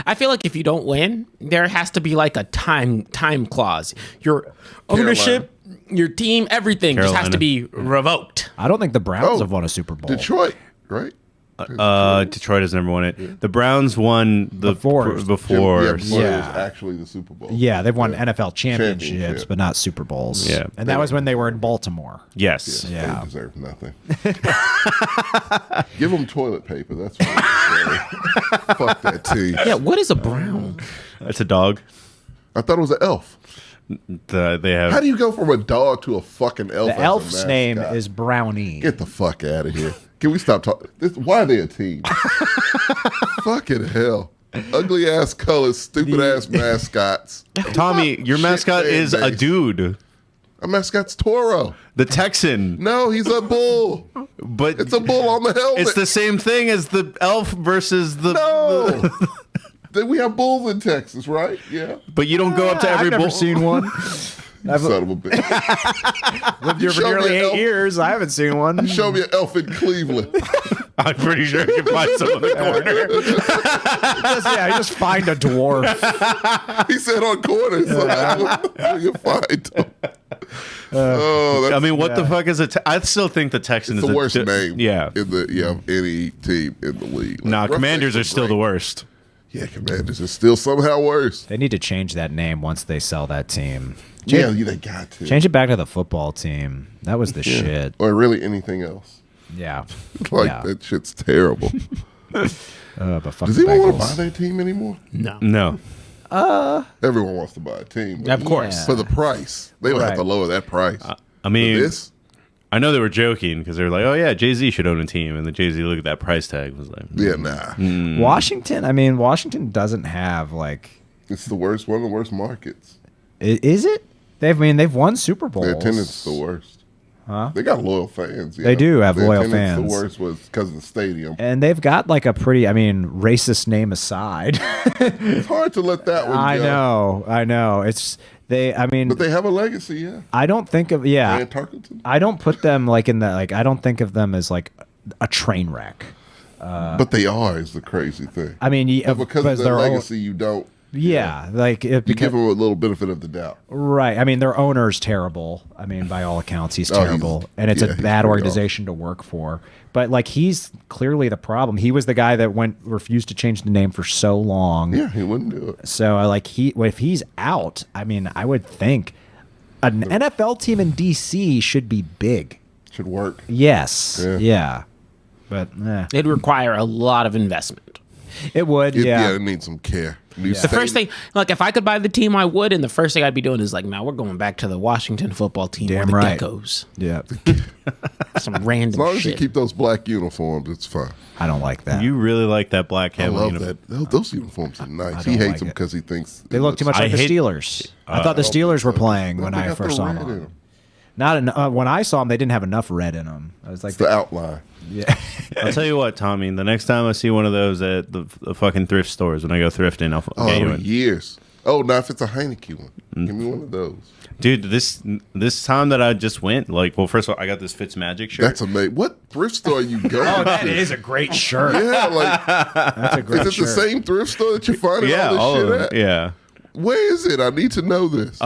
I feel like if you don't win, there has to be like a time clause. Your ownership, your team, everything just has to be revoked. I don't think the Browns Oh, have won a Super Bowl. Detroit, right? Detroit has never won it. The Browns won the Before. before. Yeah, before Yeah. it was actually the Super Bowl. Yeah, they've won NFL championships, Championship. but not Super Bowls. Yeah. And that was when they were in Baltimore. Yes. Yeah. They deserve nothing. Give them toilet paper. That's what I'm saying. Fuck that team. Yeah, what is a brown? That's a dog. I thought it was an elf. They have. How do you go from a dog to a fucking elf? The as a elf's name mascot? is Brownie. Get the fuck out of here. Can we stop talking? Why are they a team? Fucking hell. Ugly ass colors, stupid ass mascots. Tommy, your Shit mascot fan is a base. dude. A mascot's Toro. The Texan. No, he's a bull. But It's a bull on the helmet. it's the same thing as the elf versus the. No. Then we have bulls in Texas, right? Yeah. But you don't go up to every I've never bull. seen one. You son of a bitch. Lived here for Show me nearly an 8 elf. years. I haven't seen one. Show me an elf in Cleveland. I'm pretty sure you can find some in the corner. You just find a dwarf. He said on corners. So you find them. Oh, that's I mean, what the fuck is a? I still think the Texan is the worst name. Yeah. In any team in the league. Like, Nah, Roughneck Commanders are was still the great. worst. Yeah, Commanders are still somehow worse. They need to change that name once they sell that team. Yeah, they got to. Change it back to the football team. That was the shit. Or really anything else. Yeah. Like, Yeah. that shit's terrible. But fuck Does the anyone want to Bengals. buy that team anymore? No. Everyone wants to buy a team. but Of course. For the price. They would have Right. to lower that price. I For mean, this? I know they were joking because they were like, "Oh yeah, Jay-Z should own a team," and the Jay-Z look at that price tag was like, Yeah, nah. Washington doesn't have like. It's the worst, one of the worst markets. Is it? They've won Super Bowls. Their attendance is the worst. Huh? They got loyal fans. They do have Their loyal attendance, fans. The worst was because of the stadium. And they've got like a pretty, racist name aside. It's hard to let that one go. I know. It's But they have a legacy, yeah. I don't think of And Tarkington. I don't put them like in the I don't think of them as like a train wreck. But they are, is the crazy thing. I mean, But because of their they're legacy, you don't. like it, You because, give them a little benefit of the doubt. right. Their owner's terrible. By all accounts, he's Oh, he's- terrible, and it's yeah, a he's bad pretty organization to work for. But like, he's clearly the problem. He was the guy that refused to change the name for so long. Yeah, he wouldn't do it. So if he's out, I would think an NFL team in DC should be big. Should work. Yes. Yeah. Yeah. But It'd require a lot of investment. it would. It needs some care. The first thing, like, if I could buy the team, I would. And the first thing I'd be doing is like, now we're going back to the Washington football team or Damn the right. Geckos. Yeah. Some random As long as you shit. keep those black uniforms, it's fine. I don't like that. "You really like that black I camo love uniform." that. Those uniforms are nice. don't He hates like them it. because he thinks They look too much I like the hate- Steelers. I thought the Steelers were playing when They I got first the saw red in them. them. Not when I saw them, they didn't have enough red in them. I was like, It's the outline. yeah. I'll tell you what, Tommy. The next time I see one of those at the fucking thrift stores when I go thrifting, I'll get you one. Years. Oh, now if it's a Heineke one, give me one of those. Dude, this time that I just went, first of all, I got this Fitzmagic shirt. That's amazing. What thrift store you going to? a great shirt. Yeah, like That's a great is it shirt. the same thrift store that you're finding yeah, all all this of shit them. at? Yeah. Where is it? I need to know this.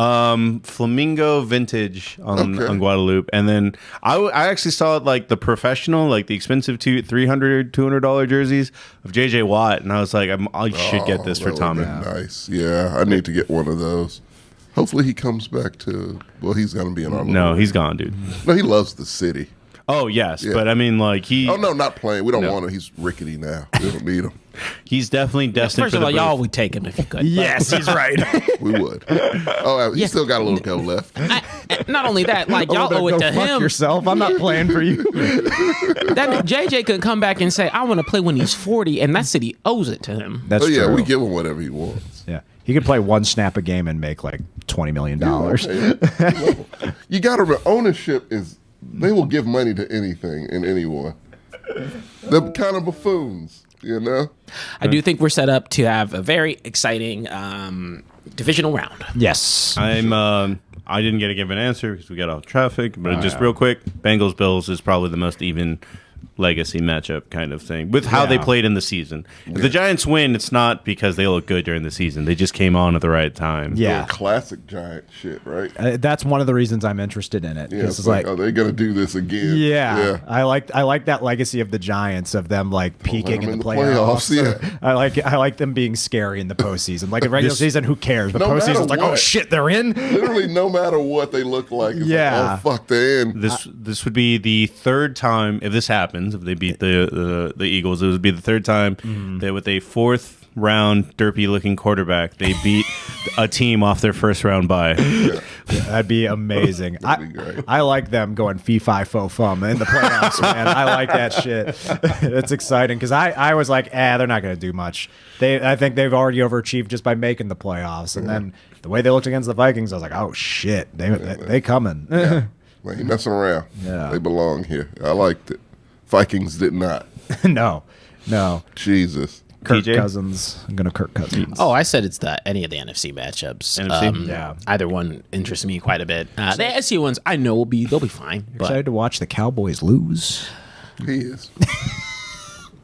Flamingo Vintage on Okay. Guadalupe, and then I actually saw like the professional, like the expensive $200 jerseys of JJ Watt, and I was like, I should get this for That Tommy. would've been Nice. Yeah, I need to get one of those. Hopefully he comes back to. Well, he's going to be in our. No, he's gone, dude. No, he loves the city. Oh yes, Yeah. but I mean, like he Oh no, not playing. We don't No. want him. He's rickety now. We don't need him. he's definitely destined First for of the all, y'all booth. would take him if you could. Yes, he's right. We would. Oh, he's still got a little go left. Not only that, like, y'all owe it to fuck him. yourself. I'm not playing for you. That JJ could come back and say, I want to play when he's 40, and that city owes it to him. That's Oh yeah, true. we give him whatever he wants. Yeah, he could play one snap a game and make like $20 million. Okay. You got to remember, ownership is. They will give money to anything and anyone. They're kind of buffoons. You know? I do think we're set up to have a very exciting divisional round. Yes. I didn't get to give an answer because we got off traffic, but just real quick, Bengals Bills is probably the most even legacy matchup kind of thing with how they played in the season. If the Giants win, it's not because they look good during the season. They just came on at the right time. Yeah. Classic Giant shit, right? That's one of the reasons I'm interested in it. Yeah, It's it's like, are they going to do this again? Yeah. I like that legacy of the Giants of them like peaking in the playoffs. Yeah. I like them being scary in the postseason. Like in regular season, who cares? But No matter postseason's like, oh what. shit, they're in. Literally, no matter what they look like, it's like, oh, fuck, they're in. This would be the third time if this happens. If they beat the Eagles, it would be the third time that with a fourth round derpy looking quarterback they beat a team off their first round bye. That'd be amazing. That'd be great. I like them going fee fi fo fum in the playoffs, man. I like that shit. It's exciting because I was like, they're not going to do much. I think they've already overachieved just by making the playoffs, and then the way they looked against the Vikings, I was like, oh shit, they coming. Like, he messing around. Yeah. They belong here. I liked it. Vikings did not. No. Jesus. Kirk TJ? Cousins. I'm gonna Kirk Cousins. Oh, I said it's any of the NFC matchups. NFC? Yeah. Either one interests me quite a bit. The AFC ones, I know they'll be fine. But Excited to watch the Cowboys lose. He is.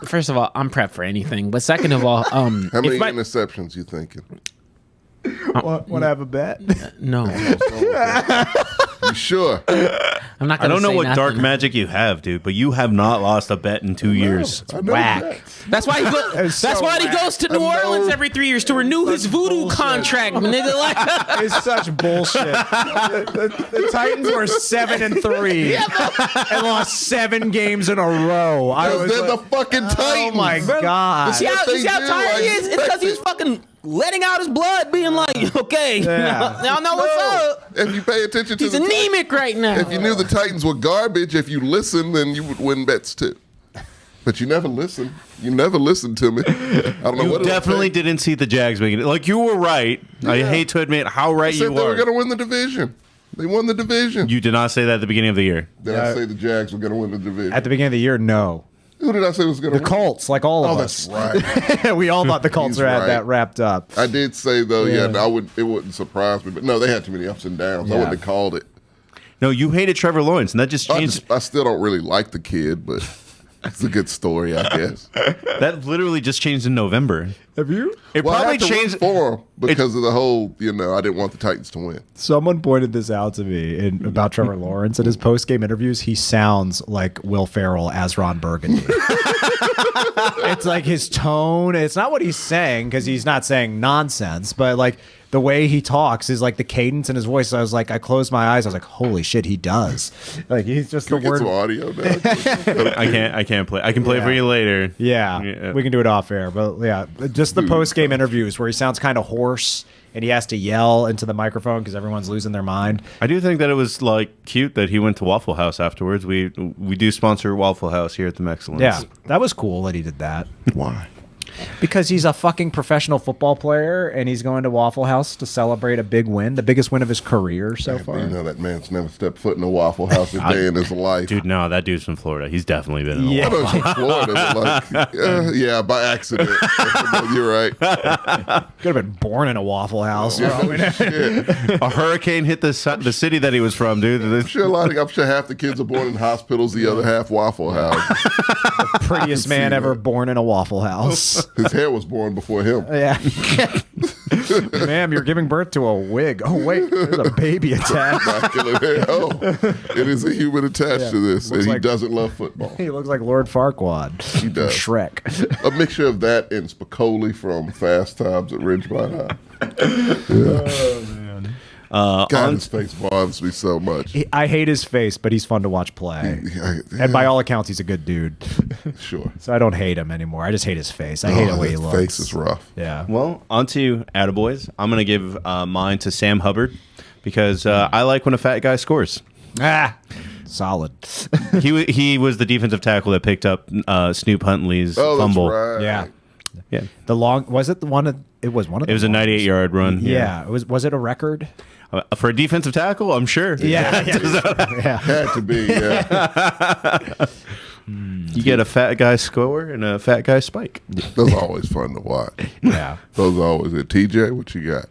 first of all, I'm prepped for anything. But second of all, How many interceptions you thinking? Want to have a bet? no, You sure? I'm not. I don't know what nothing. dark magic you have, dude, but you have not lost a bet in 2 years. I know Whack. that. That's why he It's that's so why he whack. goes to New Orleans every 3 years to renew his voodoo bullshit. contract, nigga. Like, It's such bullshit. The Titans were 7-3 and lost 7 games in a row. I was They're like, the fucking Titans. oh my god. see how, They you see how do, tired I he is? It's because he's expect fucking letting out his blood, being like, okay, Yeah. now know what's up. If you pay attention to He's the anemic right now. if you knew the Titans were garbage, if you listened, then you would win bets too. But you never listen. You never listened to me. I don't know You what it would definitely take. didn't see the Jags making it. Like, you were right. I Yeah. hate to admit how right I said you they were are. going to win the division. They won the division. You did not say that at the beginning of the year. Did I say the Jags were going to win the division? At the beginning of the year, no. Who did I say was going to The win? Colts, like all of Oh, us. that's right. We all thought the Colts He's had right. that wrapped up. I did say though, Yeah. it wouldn't surprise me, but no, they had too many ups and downs. I Yeah. wouldn't have called it. No, you hated Trevor Lawrence, and that just changed. I still don't really like the kid, but it's a good story, I guess. That literally just changed in November. Have you? It Well, I probably had to root changed. for him because of the whole, I didn't want the Titans to win. Someone pointed this out to me about Trevor Lawrence. In his post-game interviews, he sounds like Will Ferrell as Ron Burgundy. It's like his tone. It's not what he's saying because he's not saying nonsense, but like the way he talks is like the cadence in his voice. I was like, I closed my eyes. I was like, holy shit, he does. Like he's just Can we the get word. some audio now? I can't play. I can play for you later. Yeah, we can do it off air, but yeah, just the post-game interviews where he sounds kind of hoarse and he has to yell into the microphone because everyone's losing their mind. I do think that it was like cute that he went to Waffle House afterwards. We do sponsor Waffle House here at the Mexcellence. Yeah, that was cool that he did that. Why? Because he's a fucking professional football player and he's going to Waffle House to celebrate a big win, the biggest win of his career so far. You know that man's never stepped foot in a Waffle House a day in his life. Dude, no, that dude's from Florida. He's definitely been in a Yeah. I know he's from Florida, but like, yeah, by accident. You're right. Could have been born in a Waffle House. Shit. A hurricane hit the city that he was from, dude. I'm sure half the kids are born in hospitals, the other half Waffle House. Prettiest man ever born in a Waffle House. His hair was born before him. Yeah. Ma'am, you're giving birth to a wig. Oh, wait, there's a baby attached. Immaculate hair. Oh, it is a human attached to this, and Looks he like- doesn't love football. He looks like Lord Farquaad. He does. Shrek. A mixture of that and Spicoli from Fast Times at Ridgemont High. God, his face bothers me so much. I hate his face, but he's fun to watch play. And by all accounts, he's a good dude. Sure. So I don't hate him anymore. I just hate his face. I hate the way he his looks. face is rough. Yeah. Well, on to Attaboys. I'm going to give mine to Sam Hubbard because I like when a fat guy scores. Ah, solid. He was the defensive tackle that picked up Snoop Huntley's Oh, fumble. that's right. Yeah. Yeah. The long was it the one? It was one of. It was a 98-yard run. Yeah. It was. Was it a record? For a defensive tackle, I'm sure. Yeah. Had to be, yeah. You get a fat guy score and a fat guy spike. Those are always fun to watch. Yeah. Those are always it. TJ, what you got?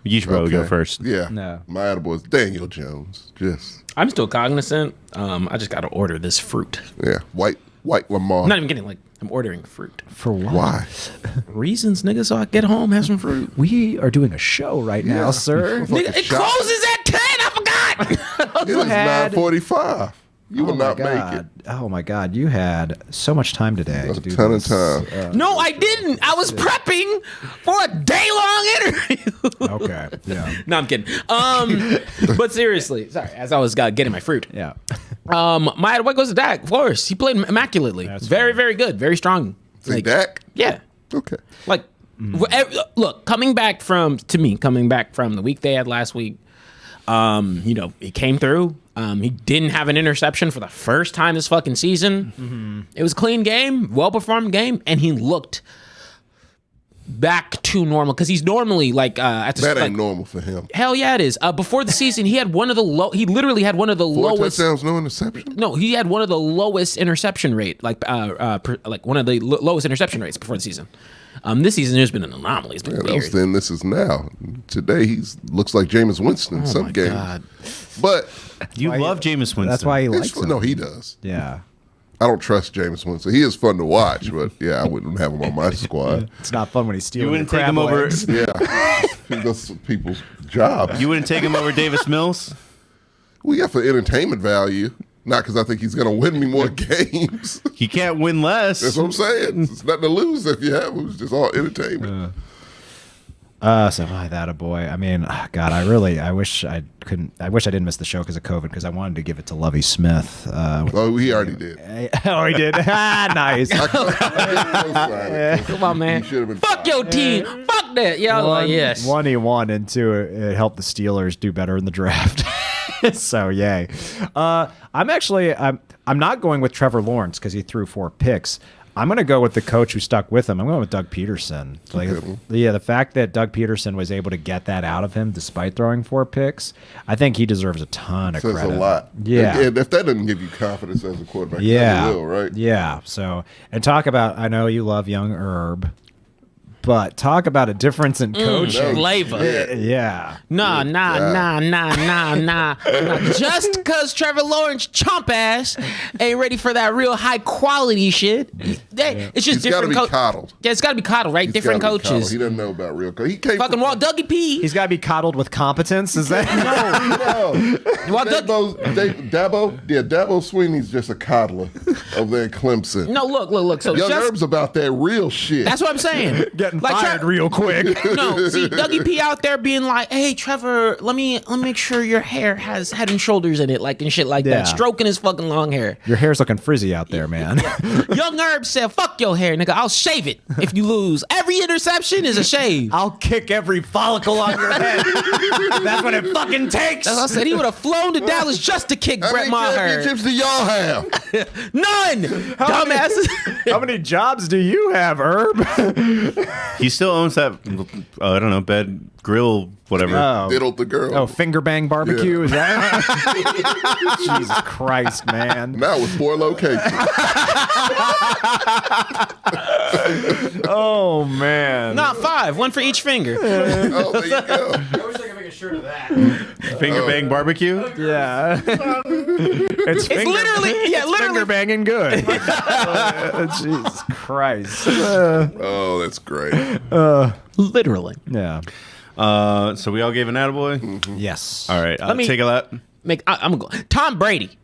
You should probably go Okay. first. Yeah. No. My attaboy is Daniel Jones. Just, I'm still cognizant. I just got to order this fruit. yeah. White Lamar. I'm not even kidding. Like, I'm ordering fruit. For what? Why? Reasons, nigga, so I get home, have some fruit. We are doing a show right now, sir. Fucking Nigga, it shot. closes at 10. I forgot. It is had- 9:45. You will not make it. Oh my God, you had so much time today A to do ton this. of time. No, I didn't. I was prepping for a day-long interview. Okay, yeah, No, I'm kidding. But seriously, sorry. As I was getting my fruit, yeah. my what goes to Dak? Of course, he played immaculately. That's Very, fine. very good. Very strong. Say Dak? Yeah. Okay. Like, look, coming back from the week they had last week, he came through. He didn't have an interception for the first time this fucking season. It was a clean game, well-performed game, and he looked back to normal because he's normally like at the That like, ain't normal for him. hell yeah, it is. Before the season, he had one of the he literally had one of the 4 lowest. touchdowns, no interception? No, he had one of the lowest interception rate, like one of the lowest interception rates before the season. This season there's been an anomaly. It's been Yeah, that weird. was then. This is now. Today, looks like Jameis Winston in some my games. God. But You love Jameis Winston. That's why he it's likes fun. him. No, he does. Yeah, I don't trust Jameis Winston. He is fun to watch, but yeah, I wouldn't have him on my squad. it's not fun when he's stealing. You wouldn't your take him crab over. legs. Yeah, that's people's jobs. You wouldn't take him over Davis Mills. We got for entertainment value, not because I think he's going to win me more games. He can't win less. That's what I'm saying. It's nothing to lose if you have him. It's just all entertainment. So that a boy. I mean, God, I wish I didn't miss the show because of COVID because I wanted to give it to Lovey Smith. Oh, he already did. Oh, he did. Nice. Come on, man. He should have been Fuck fired. your team. Fuck that. Yeah, yes. One, he won, and two, it helped the Steelers do better in the draft. So yay. I'm not going with Trevor Lawrence because he threw 4 picks. I'm going to go with the coach who stuck with him. I'm going with Doug Peterson. Like, yeah, the fact that Doug Peterson was able to get that out of him despite throwing 4 picks, I think he deserves a ton of Says credit. a lot. Yeah. And if that doesn't give you confidence as a quarterback, Yeah. it will, right? Yeah. So, and talk about, I know you love young Herb, but talk about a difference in coaching. Flavor. Yeah. Nah. Just because Trevor Lawrence chump ass ain't ready for that real high quality shit. It's just He's got to different be coaches. coddled. Yeah, it's got to be coddled, right? He's Different gotta be coddled. coaches. He doesn't know about real coach. He came Fucking Walt Dougie P. He's got to be coddled with competence. Is that? Walt Doug- Dabo Sweeney's just a coddler over there in Clemson. No, look. So Young just, Herb's about that real shit. that's what I'm saying. Getting Like, fired real quick. No, see, Dougie P out there being like, "Hey, Trevor, let me make sure your hair has head and shoulders in it, like and shit like Yeah. that." Stroking his fucking long hair. Your hair's looking frizzy out there, man. Young Herb said, "Fuck your hair, nigga. I'll shave it if you lose. Every interception is a shave." I'll kick every follicle on your head. That's what it fucking takes. That's what I said. He would have flown to Dallas just to kick How Brett many Maher. championships do y'all have? None, dumbasses. How many jobs do you have, Herb? He still owns that. I don't know, bed grill, whatever. Diddled the girl. Oh, finger bang barbecue? Is that? Jesus Christ, man. Now with 4 locations. Oh, man. Not 5, one for each finger. Oh, there you go. I wish I could make a shirt of that. Finger bang barbecue. Yeah. It's literally- finger banging good. Jesus Christ. Oh, that's great. Literally. Yeah. So we all gave an attaboy. Yes. All right, Let me- take a lap. I'm gonna go. Tom Brady.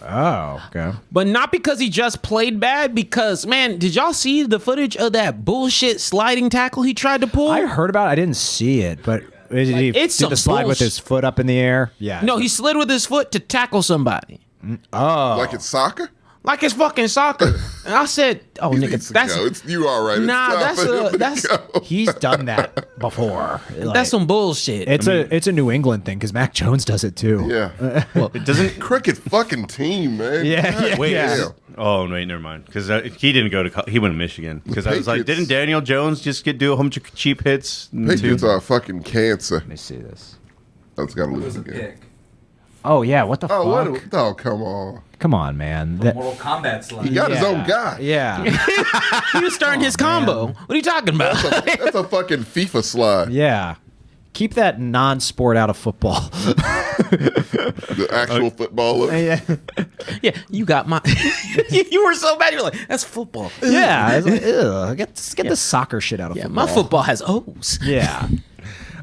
Oh, okay. But not because he just played bad, because, man, did y'all see the footage of that bullshit sliding tackle he tried to pull? I heard about it. I didn't see it, but did he It's do some the slide with bullshit. his foot up in the air? Yeah. No, he slid with his foot to tackle somebody. Like it's soccer? Like it's fucking soccer. And I said, oh, He nigga, needs to that's go. You all right. It's Nah, time that's for him a- to that's- go. He's done that before. Like, that's some bullshit. It's a New England thing because Mac Jones does it too. Yeah. It doesn't. Cricket fucking team, man. Yeah, God yeah, Wait. yeah. damn. Oh wait, never mind. Because he didn't go to. He went to Michigan. Because I was like, Patriots- didn't Daniel Jones just do a bunch of cheap hits? Patriots are fucking cancer. Let me see this. I just got to It lose was a again. pick. Oh yeah, what the Oh, fuck? oh, come on. Come on, man. Mortal Kombat slide. He got his own guy. Yeah. He was starting his combo. What are you talking about? That's a fucking FIFA slide. Yeah. Keep that non-sport out of football. The actual footballer. yeah. Yeah, you got my. You were so bad. You're like, that's football. Yeah. I was like, ugh, get the soccer shit out of Yeah, football. my football has O's. Yeah.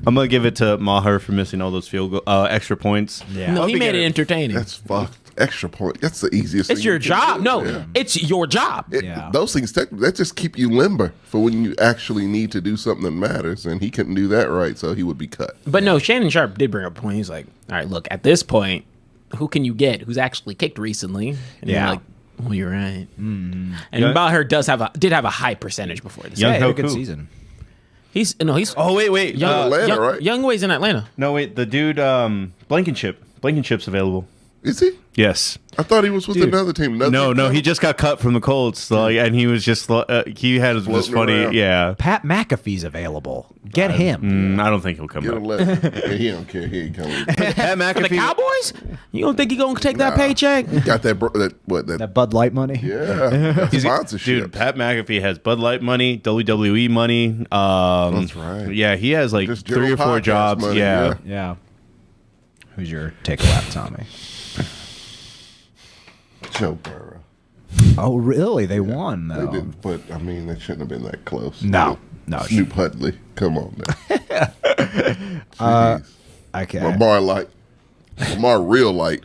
I'm gonna give it to Maher for missing all those extra points. Yeah. No, he I'll made be it entertaining. That's fucked. Extra point. That's the easiest It's thing your you can job. do. No, Yeah. it's your job. Yeah. Those things, that just keep you limber for when you actually need to do something that matters. And he couldn't do that right, so he would be cut. But no, Shannon Sharp did bring up a point. He's like, all right, look, at this point, who can you get who's actually kicked recently? And you're Yeah. like, well, you're right. And Maher did have a high percentage before this. Young Yeah, he had a good Hoku. season. He's Oh wait. Atlanta, right? Young Way's in Atlanta. No wait, the dude Blankenship's available. Is he? Yes. I thought he was with another team. No, he just got cut from the Colts, like, and he was just he had this Floating funny, around. yeah. Pat McAfee's available. Get him. I don't think he'll come Get a up. letter. Yeah, he don't care. He ain't coming. Pat For the McAfee. Cowboys? You don't think he's going to take that paycheck? Got that That Bud Light money. yeah. That's sponsorship. Dude, Pat McAfee has Bud Light money, WWE money. That's right. Yeah, he has like Just 3 or general 4 podcast jobs. money, yeah. Yeah. Who's your take a lap, Tommy? Joe Burrow. Oh, really? They won, They though. didn't, but I mean, they shouldn't have been that close. No. Snoop Hudley. Come on, man. Okay. Lamar light. Lamar real light.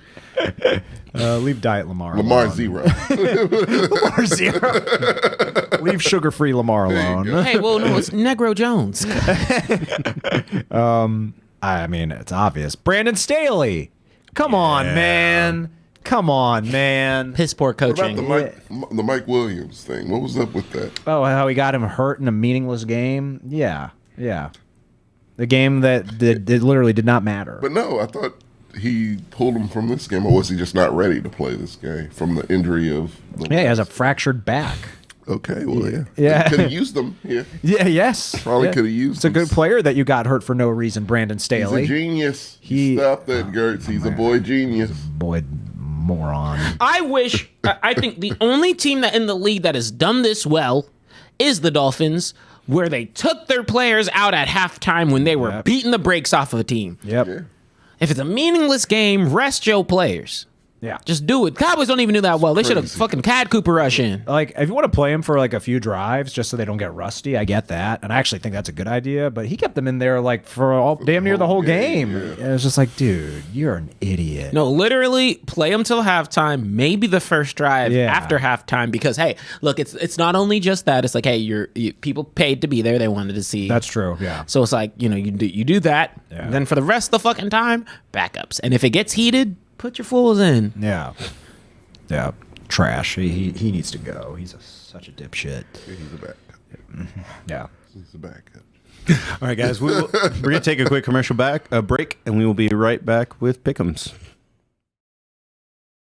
Leave Diet Lamar Lamar alone. zero. Lamar zero. Leave sugar-free Lamar alone. Hey, well, no, it's Negro Jones. I mean, it's obvious. Brandon Staley. Come on, man. Come on, man. Piss poor What about coaching. the Mike Williams thing? What was up with that? Oh, how he got him hurt in a meaningless game? Yeah. Yeah. The game that literally did not matter. But no, I thought he pulled him from this game, or was he just not ready to play this game from the injury of? Yeah, he has a fractured back. Okay, well, yeah. Yeah. Could have used them here. Yeah, yes. Probably Yeah. could have used It's a them. good player that you got hurt for no reason, Brandon He's Staley. a genius. He- Stop that, Gertz. He's a boy genius. Boy, moron. I think the only team that in the league that has done this well is the Dolphins, where they took their players out at halftime when they were Yep. beating the brakes off of a team. Yep. Yeah. If it's a meaningless game, rest your players. Yeah. Just do it. Cowboys don't even do that well. They should have crazy. fucking Cad Cooper rush in. Like, if you want to play him for like a few drives just so they don't get rusty, I get that. And I actually think that's a good idea. But he kept them in there like for damn near the whole game. yeah. And it was just like, dude, you're an idiot. No, literally play them till halftime, maybe the first drive Yeah. after halftime. Because hey, look, it's not only just that. It's like, hey, people paid to be there. They wanted to see. That's true. Yeah. So it's like, you do that. Yeah. Then for the rest of the fucking time, backups. And if it gets heated, put your fools in. Yeah. Yeah. Trash. He needs to go. He's such a dipshit. He's a backup. Yeah. He's a backup. All right, guys, we're gonna take a quick commercial break, and we will be right back with Pick'ems.